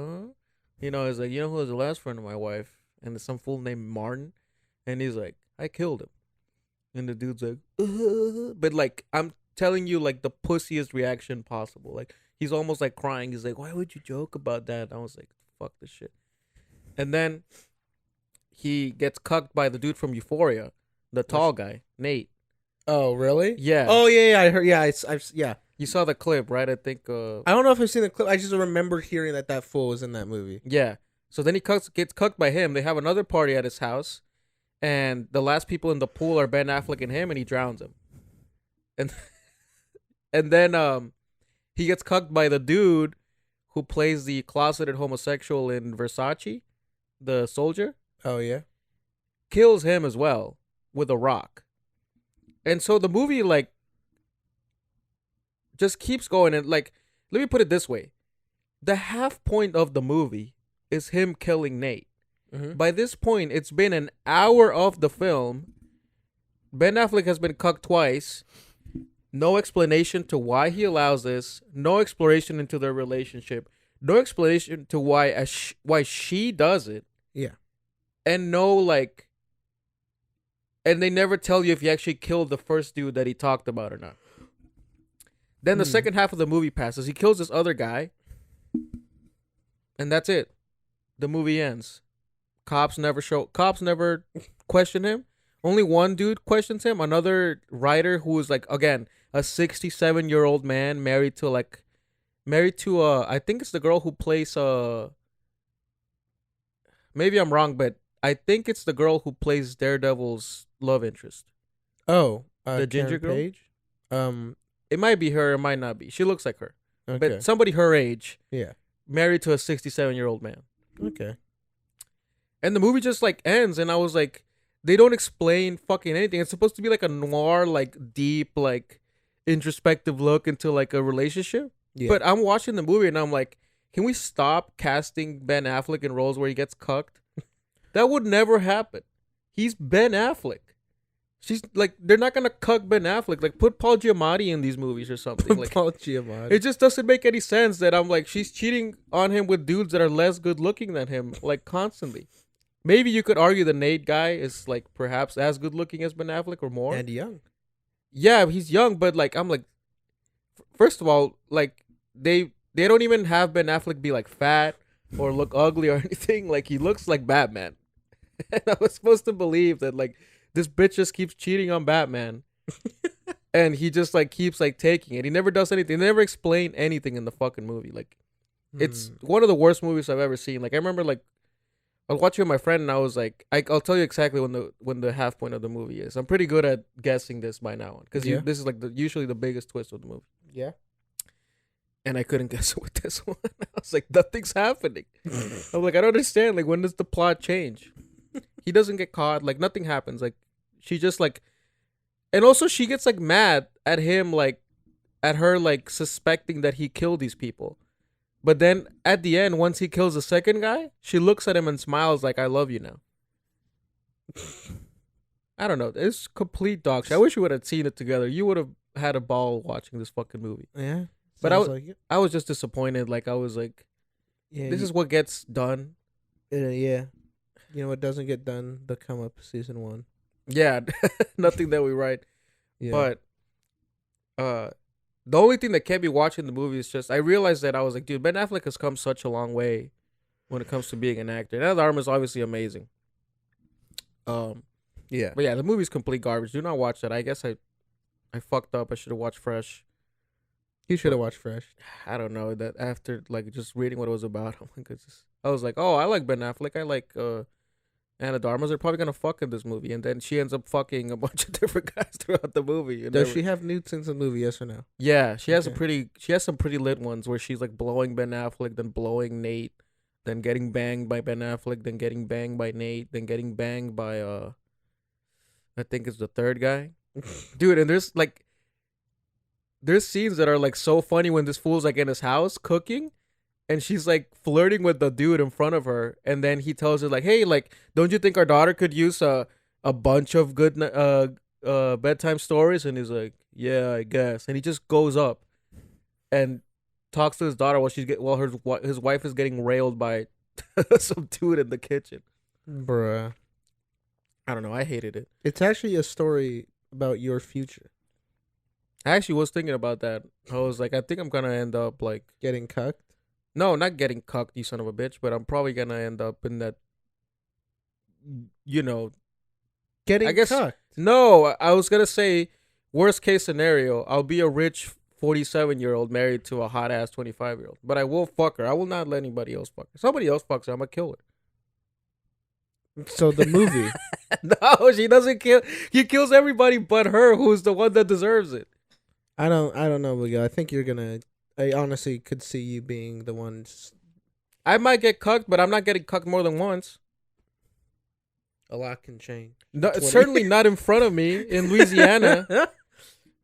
it's like, who was the last friend of my wife? And there's some fool named Martin. And he's like, I killed him. And the dude's like, but like, I'm telling you, like, the pussiest reaction possible. Like, he's almost like crying. He's like, why would you joke about that? And I was like, fuck this shit. And then he gets cucked by the dude from Euphoria, the tall guy, Nate. Oh, really? Yeah. Oh, yeah. I heard. Yeah, yeah. You saw the clip, right? I think. I don't know if I've seen the clip. I just remember hearing that fool was in that movie. Yeah. So then he gets cucked by him. They have another party at his house, and the last people in the pool are Ben Affleck and him, and he drowns him. And then he gets cucked by the dude who plays the closeted homosexual in Versace, the soldier. Oh yeah. Kills him as well with a rock. And so the movie like just keeps going, and like, let me put it this way. The half point of the movie is him killing Nate. By this point, it's been an hour of the film. Ben Affleck has been cucked twice. No explanation to why he allows this. No exploration into their relationship. No explanation to why she does it. Yeah. And no, like, and they never tell you if he actually killed the first dude that he talked about or not. Then the second half of the movie passes. He kills this other guy. And that's it. The movie ends. Cops never question him. Only one dude questions him. Another writer who is like, again, a 67-year-old man married to I think it's the girl who plays maybe I'm wrong, but I think it's the girl who plays Daredevil's love interest. Oh, the ginger girl. Page? It might be her, it might not be. She looks like her. Okay. But somebody her age. Yeah. Married to a 67-year-old man. Okay. And the movie just like ends, and I was like, they don't explain fucking anything. It's supposed to be like a noir, like deep, like introspective look into like a relationship. Yeah. But I'm watching the movie and I'm like, can we stop casting Ben Affleck in roles where he gets cucked? That would never happen. He's Ben Affleck. She's like, they're not gonna cuck Ben Affleck. Like, put Paul Giamatti in these movies or something. Like, Paul Giamatti. it just doesn't make any sense that I'm like, she's cheating on him with dudes that are less good looking than him, like constantly. Maybe you could argue the Nate guy is like perhaps as good looking as Ben Affleck or more. And young. Yeah, he's young, but like I'm like, first of all, like they don't even have Ben Affleck be like fat or look ugly or anything. Like he looks like Batman. And I was supposed to believe that like this bitch just keeps cheating on Batman. And he just like keeps like taking it. He never does anything. They never explain anything in the fucking movie. Like it's one of the worst movies I've ever seen. Like I remember like I was watching with my friend and I was like, I'll tell you exactly when the half point of the movie is. I'm pretty good at guessing this by now because this is like usually the biggest twist of the movie. Yeah. And I couldn't guess it with this one. I was like, nothing's happening. I'm like, I don't understand. Like, when does the plot change? He doesn't get caught. Like, nothing happens. Like, she just like, and also she gets like mad at him, like, at her like suspecting that he killed these people. But then at the end, once he kills the second guy, she looks at him and smiles like, I love you now. I don't know. It's complete dog shit. I wish we would have seen it together. You would have had a ball watching this fucking movie. Yeah. But I was just disappointed. Like, I was like, this is what gets done. Yeah. You know what doesn't get done? The Come Up season 1. Yeah. Nothing that we write. Yeah. But the only thing that kept me watching the movie is just I realized that I was like, dude, Ben Affleck has come such a long way when it comes to being an actor. Now the armor is obviously amazing. Yeah. But yeah, the movie's complete garbage. Do not watch that. I guess I fucked up. I should have watched Fresh. You should have watched Fresh. I don't know that after like just reading what it was about. I was like, oh, I like Ben Affleck. I like Anna de Armas. They're probably gonna fuck in this movie, and then she ends up fucking a bunch of different guys throughout the movie. Does she have nudes in the movie? Yes or no? Yeah, she has some pretty lit ones where she's like blowing Ben Affleck, then blowing Nate, then getting banged by Ben Affleck, then getting banged by Nate, then getting banged by I think it's the third guy. Dude, and there's scenes that are like so funny when this fool's like in his house cooking and she's like flirting with the dude in front of her, and then he tells her like, hey, like, don't you think our daughter could use a bunch of good bedtime stories? And he's like, yeah, I guess. And he just goes up and talks to his daughter while his wife is getting railed by some dude in the kitchen. Bruh. I don't know. I hated it. It's actually a story about your future. I actually was thinking about that. I was like, I think I'm gonna end up like getting cucked. No, not getting cucked, you son of a bitch. But I'm probably gonna end up in that. You know, getting cucked. No, I was gonna say, worst case scenario, I'll be a rich 47-year-old married to a hot ass 25-year-old. But I will fuck her. I will not let anybody else fuck her. Somebody else fucks her, I'm gonna kill her. So the movie. No, she doesn't kill. He kills everybody but her, who's the one that deserves it. I don't know, Miguel. I think you're gonna. I honestly could see you being the one. I might get cucked, but I'm not getting cucked more than once. A lot can change. No, certainly not in front of me in Louisiana.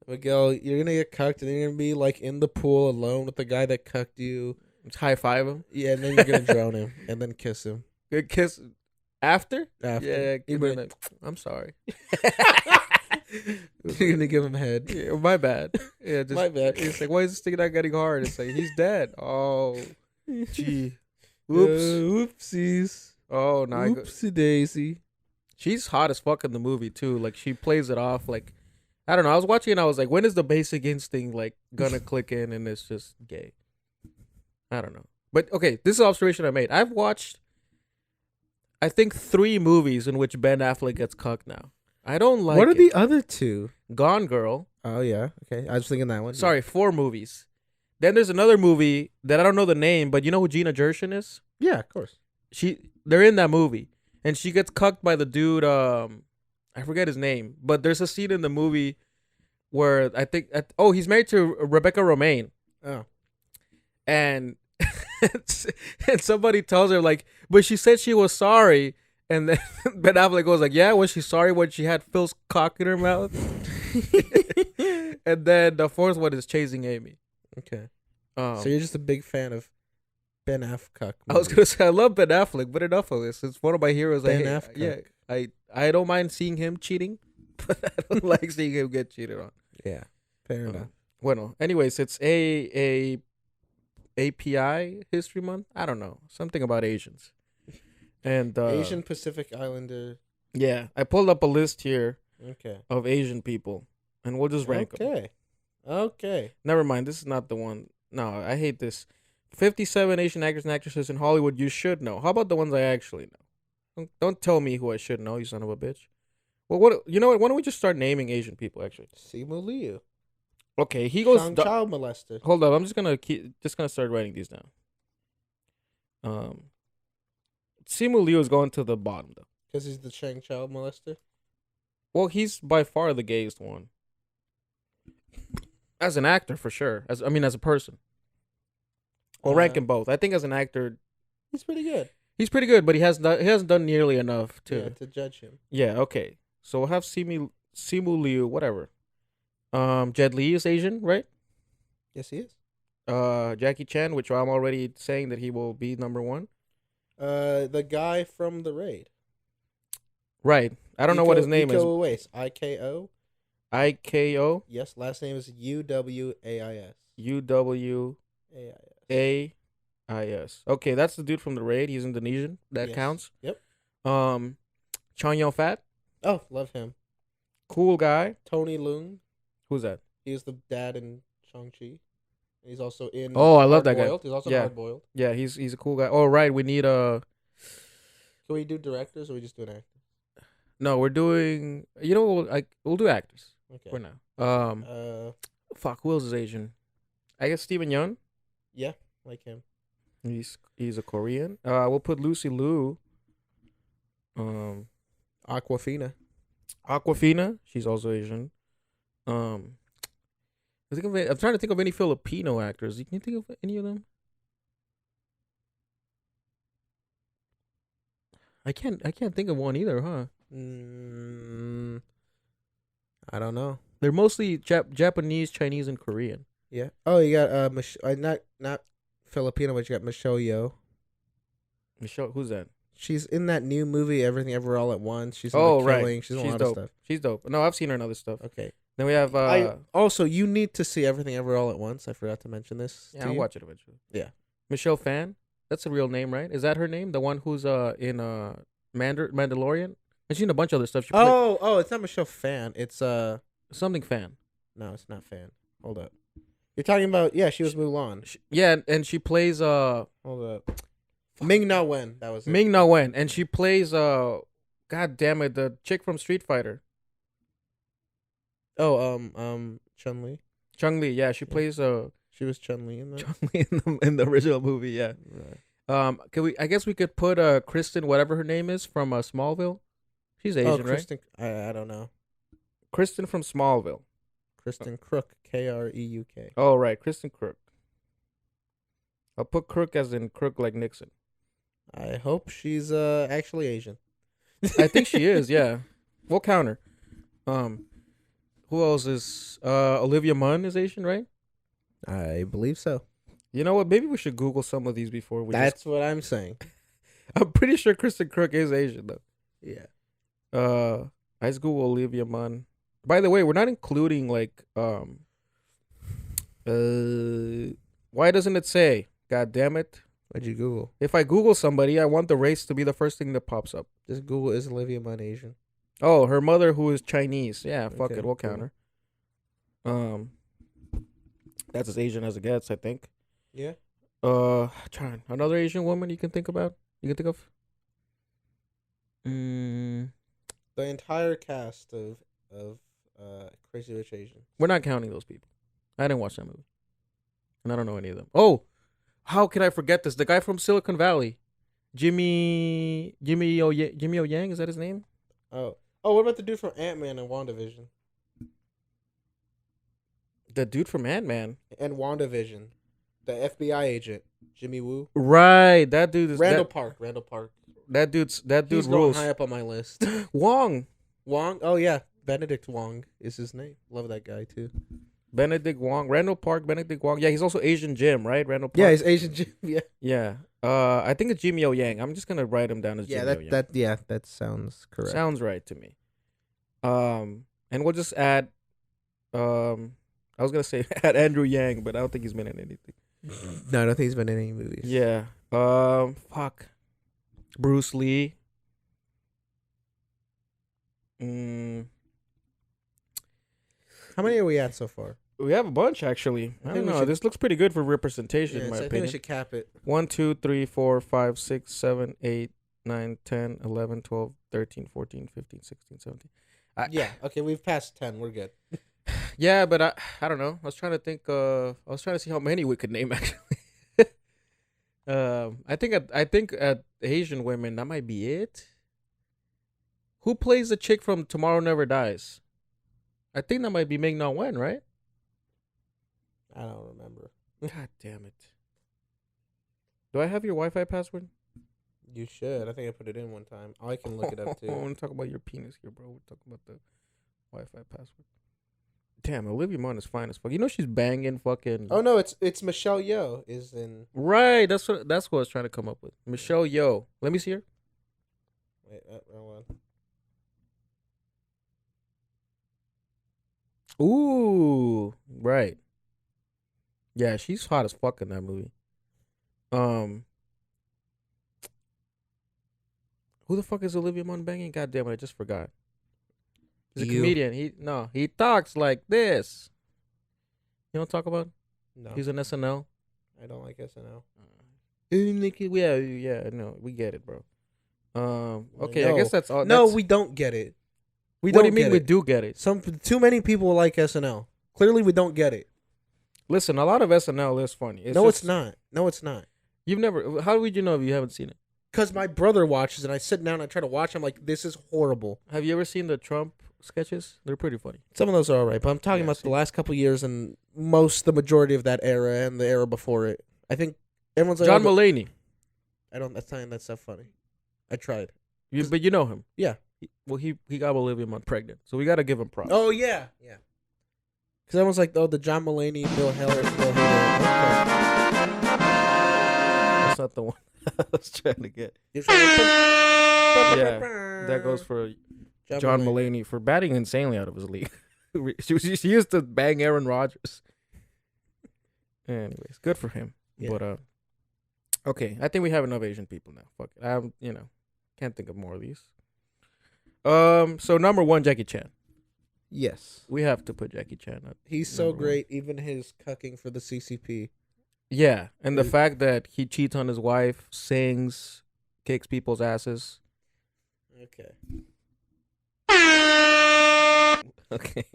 Miguel, you're gonna get cucked, and you're gonna be like in the pool alone with the guy that cucked you. High five him. Yeah, and then you're gonna drown him, and then kiss him. Good kiss. After? Yeah, I'm sorry. You're gonna give him head. Yeah, my bad. Yeah, just, my bad. It's like, why is this thing not getting hard? It's like, he's dead. Oh, gee. Oops. Oopsies. Oh, no. Oopsie daisy. She's hot as fuck in the movie, too. Like, she plays it off. Like, I don't know. I was watching and I was like, when is the Basic Instinct, like, gonna click in and it's just gay? I don't know. But, okay, this is an observation I made. I've watched, I think, 3 movies in which Ben Affleck gets cucked now. I don't like What are the other 2? Gone Girl. Oh, yeah. Okay. I was thinking that one. Sorry, 4 movies. Then there's another movie that I don't know the name, but you know who Gina Gershon is? Yeah, of course. They're in that movie. And she gets cucked by the dude, I forget his name. But there's a scene in the movie where I think, he's married to Rebecca Romaine. Oh. And somebody tells her, like, but she said she was sorry. And then Ben Affleck goes like, yeah, was she sorry when she had Phil's cock in her mouth? And then the fourth one is Chasing Amy. Okay. So you're just a big fan of Ben Affleck. I was going to say, I love Ben Affleck, but enough of this. It's one of my heroes. Ben Affleck. Yeah, I don't mind seeing him cheating. but I don't like seeing him get cheated on. Yeah, fair enough. Bueno, anyways, it's a API History Month. I don't know, something about Asians. And Asian Pacific Islander. yeah, I pulled up a list here Okay. of Asian people, and we'll just rank them. Okay. Okay. Never mind, this is not the one. No, I hate this. 57 Asian actors and actresses in Hollywood you should know. How about the ones I actually know? Don't tell me who I should know, you son of a bitch. Well, what you know what? Why don't we just start naming Asian people? Actually, Simu Liu. okay. He goes. Child molester. Hold up, I'm just gonna start writing these down. Simu Liu is going to the bottom though. Because he's the Chang child molester. Well, he's by far the gayest one. As an actor, for sure. As a person. We'll rank him both. I think as an actor, he's pretty good. He's pretty good, but he hasn't done nearly enough to judge him. Yeah, okay. So we'll have Simu Liu, whatever. Jet Li is Asian, right? Yes, he is. Jackie Chan, which I'm already saying that he will be number one. The guy from The Raid. Right. I don't know what his name is. IKO. IKO. Yes, last name is UWAIS. UWAIS. Okay, that's the dude from The Raid. He's Indonesian. That counts. Yep. Chong Yun Fat. Oh, love him. Cool guy. Tony Leung. Who's that? He's the dad in Shang-Chi. He's also in. Oh, I love that guy. He's also Hard Boiled. Yeah, he's a cool guy. Oh, right. We need Can we do directors or we just do an actor? No, we're doing. You know, we'll do actors. Okay. For now. Fuck. Who else is Asian? I guess Steven Yeun. Yeah, like him. He's a Korean. We'll put Lucy Liu. Aquafina. She's also Asian. I'm trying to think of any Filipino actors. Can you think of any of them? I can't think of one either, huh? I don't know. They're mostly Japanese, Chinese, and Korean. Yeah. Oh, you got not Filipino, but you got Michelle Yeoh. Michelle, who's that? She's in that new movie, Everything Ever All at Once. She's in The Killing. Right. She's in a lot dope. of stuff. She's dope. No, I've seen her in other stuff. Okay. Then we have. Also, you need to see Everything Ever All at Once. I forgot to mention this. Yeah, I'll watch it eventually. Yeah. Michelle Phan. That's a real name, right? Is that her name? The one who's in Mandalorian? And she's in a bunch of other stuff. It's not Michelle Phan. It's something Phan. No, it's not Phan. Hold up. You're talking about she was Mulan. And she plays Hold up. Ming Na Wen. That was it. Ming Na Wen, and she plays God damn it, the chick from Street Fighter. Oh, Chun-Li. Chun-Li, yeah, she plays she was Chun-Li in that. Chun-Li in the original movie, yeah. Right. I guess we could put Kristen, whatever her name is, from Smallville. She's Asian, Kristen, right? I don't know. Kristen from Smallville. Kristen Crook, Kreuk. Oh, right, Kristen Crook. I'll put Crook as in Crook like Nixon. I hope she's actually Asian. I think she is, yeah. We'll count her. Who else is Olivia Munn is Asian, right? I believe so. You know what? Maybe we should Google some of these before we. That's what I'm saying. I'm pretty sure Kristen Crook is Asian though. Yeah. I just Google Olivia Munn. By the way, we're not including like why doesn't it say? God damn it. What'd you Google? If I Google somebody, I want the race to be the first thing that pops up. Just Google, is Olivia Munn Asian? Oh, her mother who is Chinese. Yeah, fuck it. We'll count her. That's as Asian as it gets, I think. Yeah. Trying another Asian woman you can think about? You can think of? The entire cast of Crazy Rich Asians. We're not counting those people. I didn't watch that movie. And I don't know any of them. Oh, how can I forget this? The guy from Silicon Valley. Jimmy O Yang, is that his name? Oh, what about the dude from Ant-Man and WandaVision? The dude from Ant-Man and WandaVision, the FBI agent, Jimmy Woo. Right, that dude is Randall Park. That dude He's rules. High up on my list. Wong. Oh yeah, Benedict Wong is his name. Love that guy too. Benedict Wong, Randall Park, Benedict Wong. Yeah, he's also Asian Jim, right? Randall Park. Yeah, he's Asian Jim. Yeah. Yeah. I think it's Jimmy O Yang. I'm just gonna write him down as Jimmy O Yang. That sounds correct. Sounds right to me. And we'll just add. I was gonna say add Andrew Yang, but I don't think he's been in anything. No, I don't think he's been in any movies. Yeah. Fuck. Bruce Lee. How many are we at so far? We have a bunch actually. I don't know. This looks pretty good for representation, in my I think opinion. we should cap it. 1, 2, 3, 4, 5, 6, 7, 8, 9, 10, 11, 12, 13, 14, 15, 16, 17. Yeah. Okay, we've passed 10. We're good. Yeah, but I don't know. I was trying to think. I was trying to see how many we could name actually. I think at Asian women that might be it. Who plays the chick from Tomorrow Never Dies? I think that might be Ming Na Wen, right? I don't remember. God damn it! Do I have your Wi-Fi password? You should. I think I put it in one time. I can look it up too. I want to talk about your penis here, bro. We're talking about the Wi-Fi password. Damn, Olivia Munn is fine as fuck. You know she's banging fucking. Oh no, it's Michelle Yeoh is in. Right, that's what I was trying to come up with. Michelle Yeoh. Let me see her. Wait, wrong one. Ooh, right. Yeah, she's hot as fuck in that movie. Who the fuck is Olivia Munn banging? God damn it, I just forgot. He's a comedian. He talks like this. You don't talk about? No. He's an SNL. I don't like SNL. Yeah, no, we get it, bro. Okay, No. I guess that's all. No, we don't get it. What do you mean we do get it? Too many people like SNL. Clearly, we don't get it. Listen, a lot of SNL is funny. It's not. No, it's not. You've never. How would you know if you haven't seen it? Because my brother watches, and I sit down and I try to watch. I'm like, this is horrible. Have you ever seen the Trump sketches? They're pretty funny. Some of those are all right, but I'm talking about the last couple years and the majority of that era and the era before it. I think everyone's like John Mulaney. That's not that stuff funny. I tried. But you know him. Yeah. He got Olivia Munn pregnant, so we got to give him props. Oh yeah. Because everyone's like, oh, the John Mulaney, Bill Hader. Okay. That's not the one I was trying to get. Yeah, that goes for John Mulaney for batting insanely out of his league. she used to bang Aaron Rodgers. Anyways, good for him. Yeah. But okay, I think we have enough Asian people now. Fuck it. Can't think of more of these. So number 1, Jackie Chan. Yes, we have to put Jackie Chan up. He's so great, even his cucking for the CCP. Yeah, and the fact that he cheats on his wife, sings, kicks people's asses. Okay. Okay.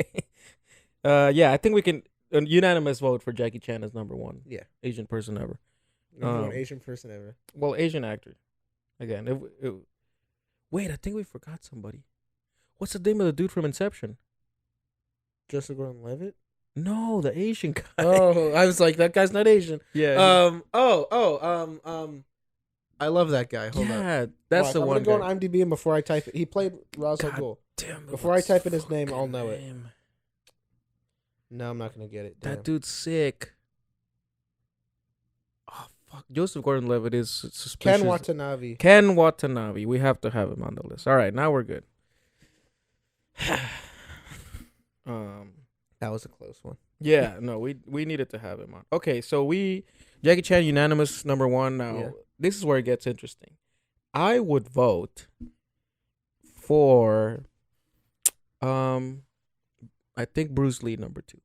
Yeah, I think we can unanimous vote for Jackie Chan as number 1. Yeah, Asian person ever. Number 1 Asian person ever. Well, Asian actor. Again, wait, I think we forgot somebody. What's the name of the dude from Inception? Joseph Gordon-Levitt? No, the Asian guy. Oh, I was like, that guy's not Asian. Yeah. I love that guy. Hold on. Yeah, that's the one. I'm gonna go on IMDb, and before I type it, he played Ra's al Ghul. Damn. Before I type in his name, I'll know it. No, I'm not gonna get it. Damn. That dude's sick. Oh fuck, Joseph Gordon-Levitt is suspicious. Ken Watanabe. We have to have him on the list. All right, now we're good. That was a close one. Yeah, no, we needed to have him on. Okay, so Jackie Chan unanimous number 1. Now this is where it gets interesting. I would vote for I think Bruce Lee number 2.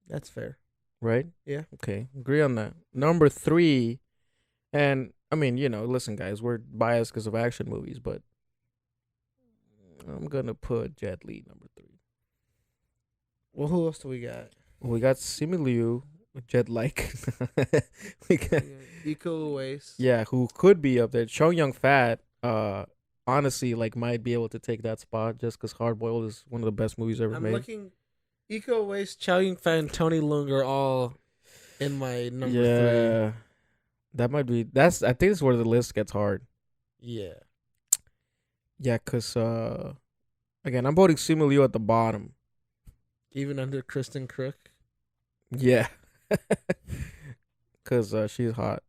That's fair. Right? Yeah. Okay, agree on that. Number 3, and I mean, listen guys, we're biased because of action movies, but I'm gonna put Jet Li number 3. Well, who else do we got? Well, we got Simu Liu, Jet like. We got Iko Uwais. Yeah, who could be up there. Chow Yun-fat, honestly, might be able to take that spot just because Hard Boiled is one of the best movies ever made. I'm looking. Iko Uwais, Chow Yun-fat, and Tony Leung are all in my number 3. Yeah, that might be. I think this is where the list gets hard. Yeah. Yeah, because again, I'm voting Simu Liu at the bottom. Even under Kristen Crook? Yeah. Because she's hot.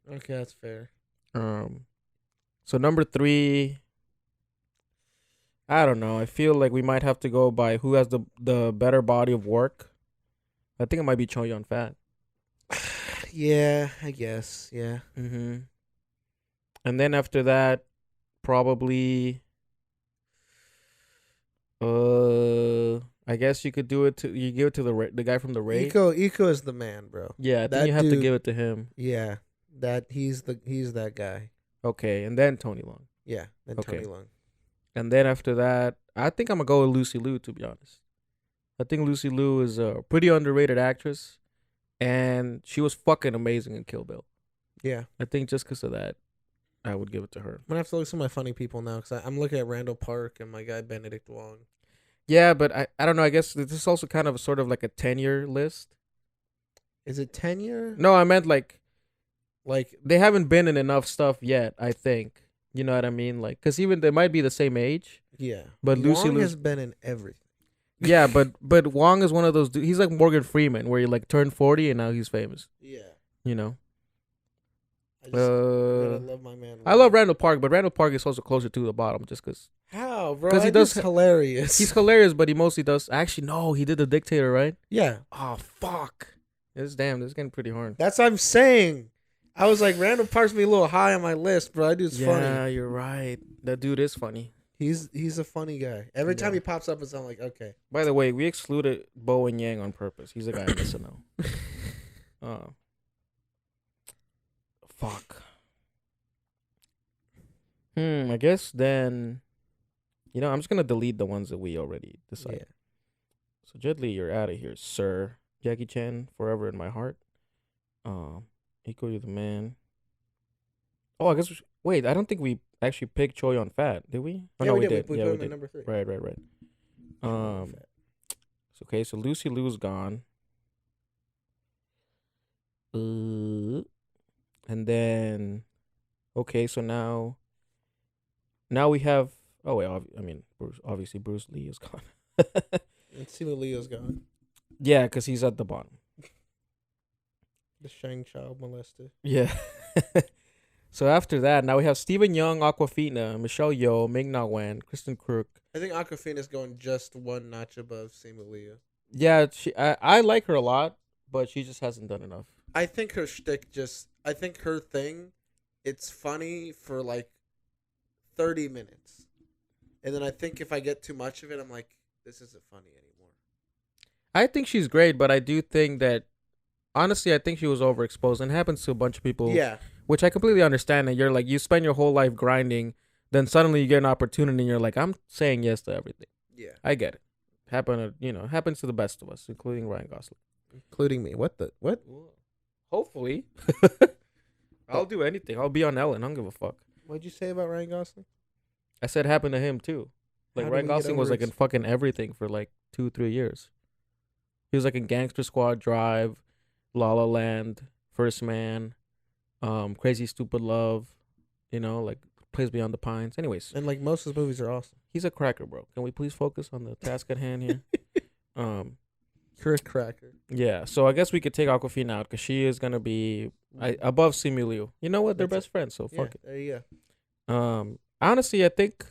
Okay, that's fair. So number 3, I don't know. I feel like we might have to go by who has the better body of work. I think it might be Cho Yun Fat. Yeah, I guess. Yeah. Mm-hmm. And then after that, probably, I guess you could do it to you give it to the guy from the Raid. Eco is the man, bro. Yeah, I think That you have to dude. give it to him. Yeah, he's that guy. Okay, and then Tony Long. Yeah, then Okay. Tony Long. And then after that, I think I'm gonna go with Lucy Liu. To be honest, I think Lucy Liu is a pretty underrated actress, and she was fucking amazing in Kill Bill. Yeah, I think just because of that, I would give it to her. I'm gonna have to look at some of my funny people now because I'm looking at Randall Park and my guy Benedict Wong. Yeah, but I don't know. I guess this is also kind of sort of like a 10-year list. Is it tenure? No, I meant like Like, they haven't been in enough stuff yet. I think you know what I mean. Like, cause even they might be the same age. yeah, But Lucy Wong Liu's has been in everything. yeah, but Wong is one of those. He's like Morgan Freeman, where he like turned 40 and now he's famous. Yeah, You know. I really love my man. I love Randall Park, but Randall Park is also closer to the bottom, just cause How, bro? 'Cause he does- hilarious. he's hilarious, but he mostly does. Actually, no, he did The Dictator, right? Yeah, Oh fuck! This is getting pretty hard. that's what I'm saying. I was like, Randall Park's be a little high on my list, bro. That dude's Yeah, funny. you're right. That dude is funny. He's a funny guy. Every time Yeah. he pops up, it's I'm like, okay. By the way, we excluded Bo and Yang on purpce. He's a guy in SNL. Fuck. I guess then, I'm just gonna delete the ones that we already decided. Yeah. So Jet Li, you're out of here, sir. Jackie Chan, forever in my heart. Equal, you're the man. Oh, I guess. Wait, I don't think we actually picked Choi on Fat, did we? Oh, Yeah, no, we did. did. We Yeah, put we him at did. number 3. Right. So, okay, so Lucy Liu's gone. And then, okay, so now we have. Oh wait, obviously Bruce Lee is gone. Let's see what Leo's got. Yeah, because he's at the bottom. The Shang child molester. Yeah. So after that, now we have Stephen Young, Aquafina, Michelle Yeoh, Ming Na Wen, Kristen Kruk. I think Aquafina's going just one notch above Simu Liu. Yeah, I like her a lot, but she just hasn't done enough. I think her shtick I think her thing, it's funny for like 30 minutes. And then I think if I get too much of it, I'm like, this isn't funny anymore. I think she's great, but I do think that, honestly, I think she was overexposed, and it happens to a bunch of people. Yeah. Which I completely understand. That you're like, you spend your whole life grinding, then suddenly you get an opportunity, and you're like, I'm saying yes to everything. Yeah. I get it. Happens to the best of us, including Ryan Gosling. Including me. What? Hopefully. I'll do anything. I'll be on Ellen. I don't give a fuck. What'd you say about Ryan Gosling? I said it happened to him too. Like How did Ryan we get Gosling was over like in fucking everything for like 2-3 years. He was like in Gangster Squad, Drive, La La Land, First Man, Crazy Stupid Love, like Plays Beyond the Pines. Anyways, And like most of his movies are awesome. he's a cracker, bro. Can we please focus on the task at hand here? You're a cracker. Yeah. So I guess we could take Aquafina out because she is gonna be above Simu Liu. You know what? They're That's best friends, so fuck it. There you go. Honestly, I think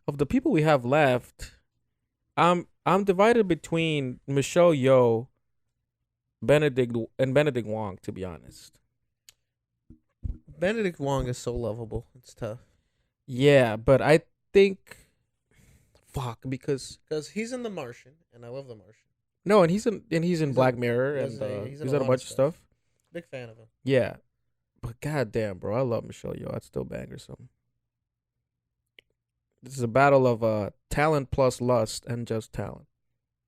of the people we have left, I'm divided between Michelle Yeoh, Benedict Wong, to be honest. Benedict Wong is so lovable. It's tough. Yeah, but I think because He's in The Martian, and I love The Martian. no, and he's in Black Mirror, he does- and he's he's in a done a lot bunch of of stuff. Big fan of him. Yeah, but goddamn, bro, I love Michelle Yeoh. I'd still bang her some. This is a battle of talent plus lust and just talent.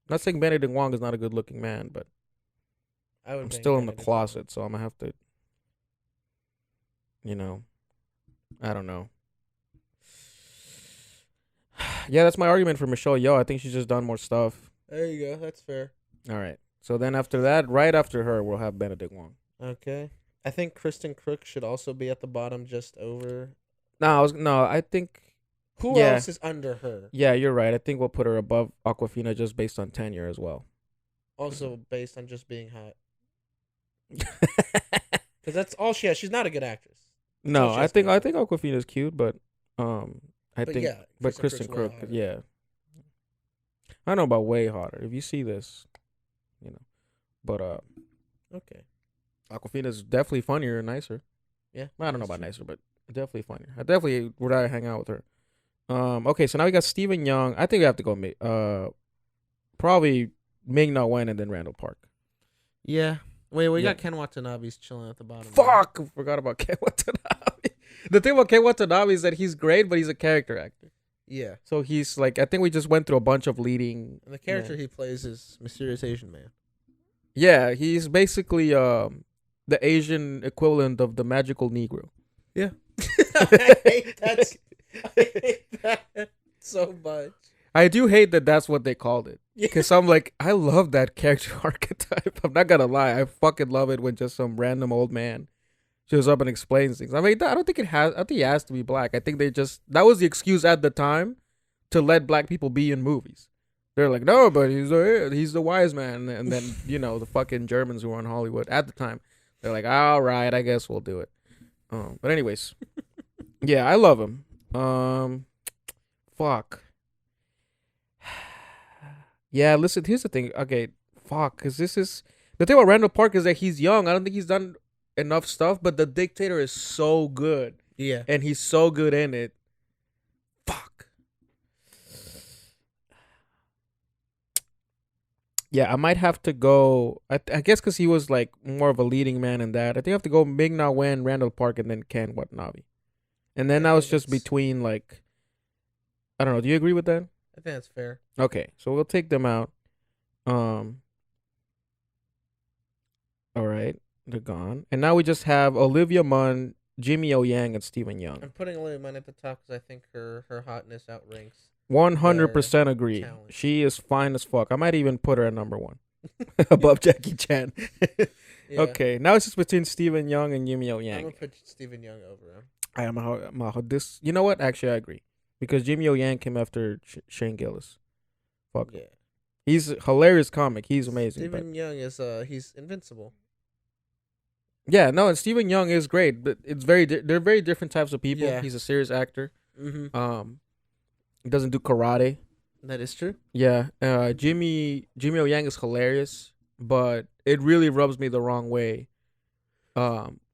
Not saying Benedict Wong is not a good looking man, but I would I'm bang still in the Benedict Wong. closet, so I'm gonna have to, I don't know. Yeah, that's my argument for Michelle Yeoh. I think she's just done more stuff. There you go. That's fair. All right. So then after that, right after her, we'll have Benedict Wong. Okay. I think Kristen Crook should also be at the bottom, just over. I think. Who Yeah. else is under her? Yeah, you're right. I think we'll put her above Aquafina just based on tenure as well. Also based on just being hot. Because that's all she has. She's not a good actress. No, all she I has think to Aquafina's cute, but I But think, yeah, but Kristen Kristen Crook's way Crook, hotter. yeah. I don't know about way hotter. If you see this, but Okay. Aquafina's definitely funnier and nicer. Yeah. I don't know that's about true. nicer, but definitely funnier. I definitely would rather hang out with her. Okay, so now we got Stephen Young. I think we have to go probably Ming Na Wen and then Randall Park. Yeah. Wait, we Yeah. got Ken Watanabe's chilling at the bottom. Fuck! Forgot about Ken Watanabe. The thing about Ken Watanabe is that he's great, but he's a character actor. Yeah. So he's like, I think we just went through a bunch of leading. And the character he plays is Mysterious Asian Man. Yeah, he's basically the Asian equivalent of the magical Negro. Yeah. I hate that. I hate that so much. I do hate that that's what they called it. Yeah. Because I'm like, I love that character archetype. I'm not gonna lie, I fucking love it when just some random old man shows up and explains things. I mean, I don't think it has. I think he has to be black. I think that was the excuse at the time to let black people be in movies. They're like, no, but he's the wise man. And then the fucking Germans who were in Hollywood at the time, they're like, all right, I guess we'll do it. But anyways, yeah, I love him. Fuck. Yeah, listen, here's the thing. Okay, fuck, because the thing about Randall Park is that he's young. I don't think he's done enough stuff, but The Dictator is so good. Yeah. And he's so good in it. Fuck. Yeah, I might have to go. I guess because he was like more of a leading man in that. I think I have to go Ming Na Wen, Randall Park, and then Ken Watanabe. And then I was just between like, I don't know. Do you agree with that? I think that's fair. Okay, so we'll take them out. All right, they're gone, and now we just have Olivia Munn, Jimmy O Yang, and Stephen Young. I'm putting Olivia Munn at the top because I think her hotness outranks. 100% agree. talent. She is fine as fuck. I might even put her at number 1 above Jackie Chan. Yeah. Okay, now it's just between Stephen Young and Jimmy O I'm Yang. gonna put Stephen Young over him. I am this. You know what? Actually, I agree because Jimmy O Yang came after Shane Gillis. Fuck. Yeah. He's a hilarious comic. He's amazing. Stephen Young is he's invincible. Yeah, no, and Stephen Young is great, but it's they're very different types of people. Yeah. He's a serious actor. Mm-hmm. He doesn't do karate. That is true. Yeah, Jimmy O Yang is hilarious, but it really rubs me the wrong way.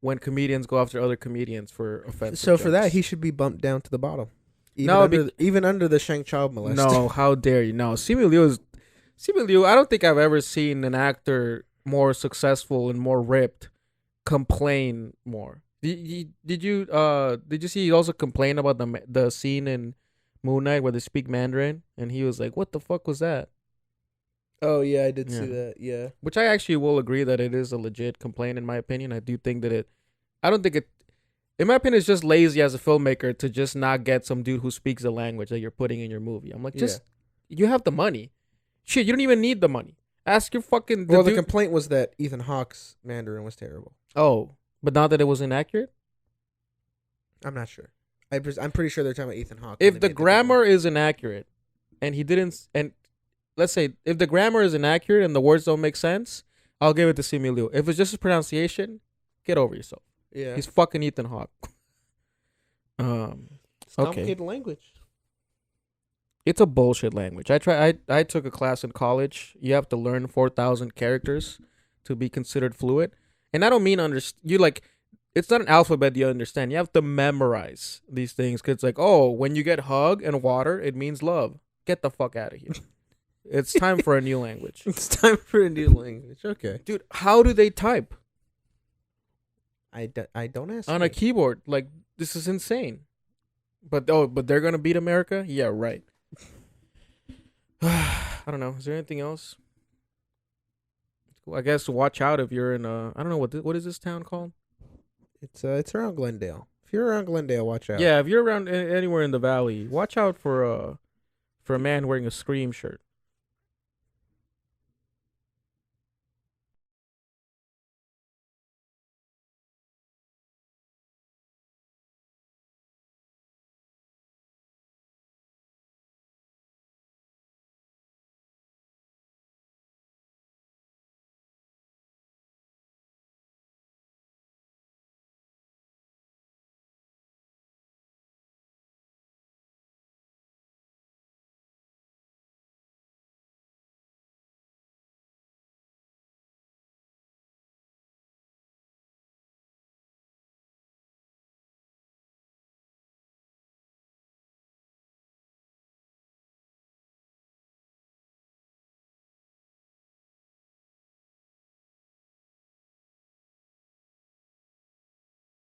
When comedians go after other comedians for offensive. So for that, jokes. he should be bumped down to the bottom. No, Even under the Shang child molester. No, how dare you? No, Simu Liu. I don't think I've ever seen an actor more successful and more ripped complain more. Did you see he also complain about the scene in Moon Knight where they speak Mandarin and he was like, "What the fuck was that?" Oh yeah, I did Yeah. see that. Yeah. Which I actually will agree that it is a legit complaint in my opinion. I do think that I don't think it. In my opinion, it's just lazy as a filmmaker to just not get some dude who speaks the language that you're putting in your movie. I'm like, you have the money. Shit, you don't even need the money. Ask your fucking. The complaint was that Ethan Hawke's Mandarin was terrible. Oh, but not that it was inaccurate. I'm not sure. I'm pretty sure they're talking about Ethan Hawke. If the grammar is inaccurate, and he didn't, and let's say if the grammar is inaccurate and the words don't make sense, I'll give it to Simu Liu. If it's just his pronunciation, get over yourself. Yeah. He's fucking Ethan Hawke. It's okay. complicated language. It's a bullshit language. I took a class in college. You have to learn 4,000 characters to be considered fluent. And I don't mean it's not an alphabet you understand. You have to memorize these things because it's like, oh, when you get hug and water, it means love. Get the fuck out of here. It's time for a new language. It's time for a new language. Okay. Dude, how do they type? I don't ask. On a keyboard. Like, this is insane. But they're going to beat America? Yeah, right. I don't know. Is there anything else? I guess watch out if you're in I don't know what is this town called? It's around Glendale. If you're around Glendale, watch out. Yeah, if you're around anywhere in the valley, watch out for a man wearing a Scream shirt.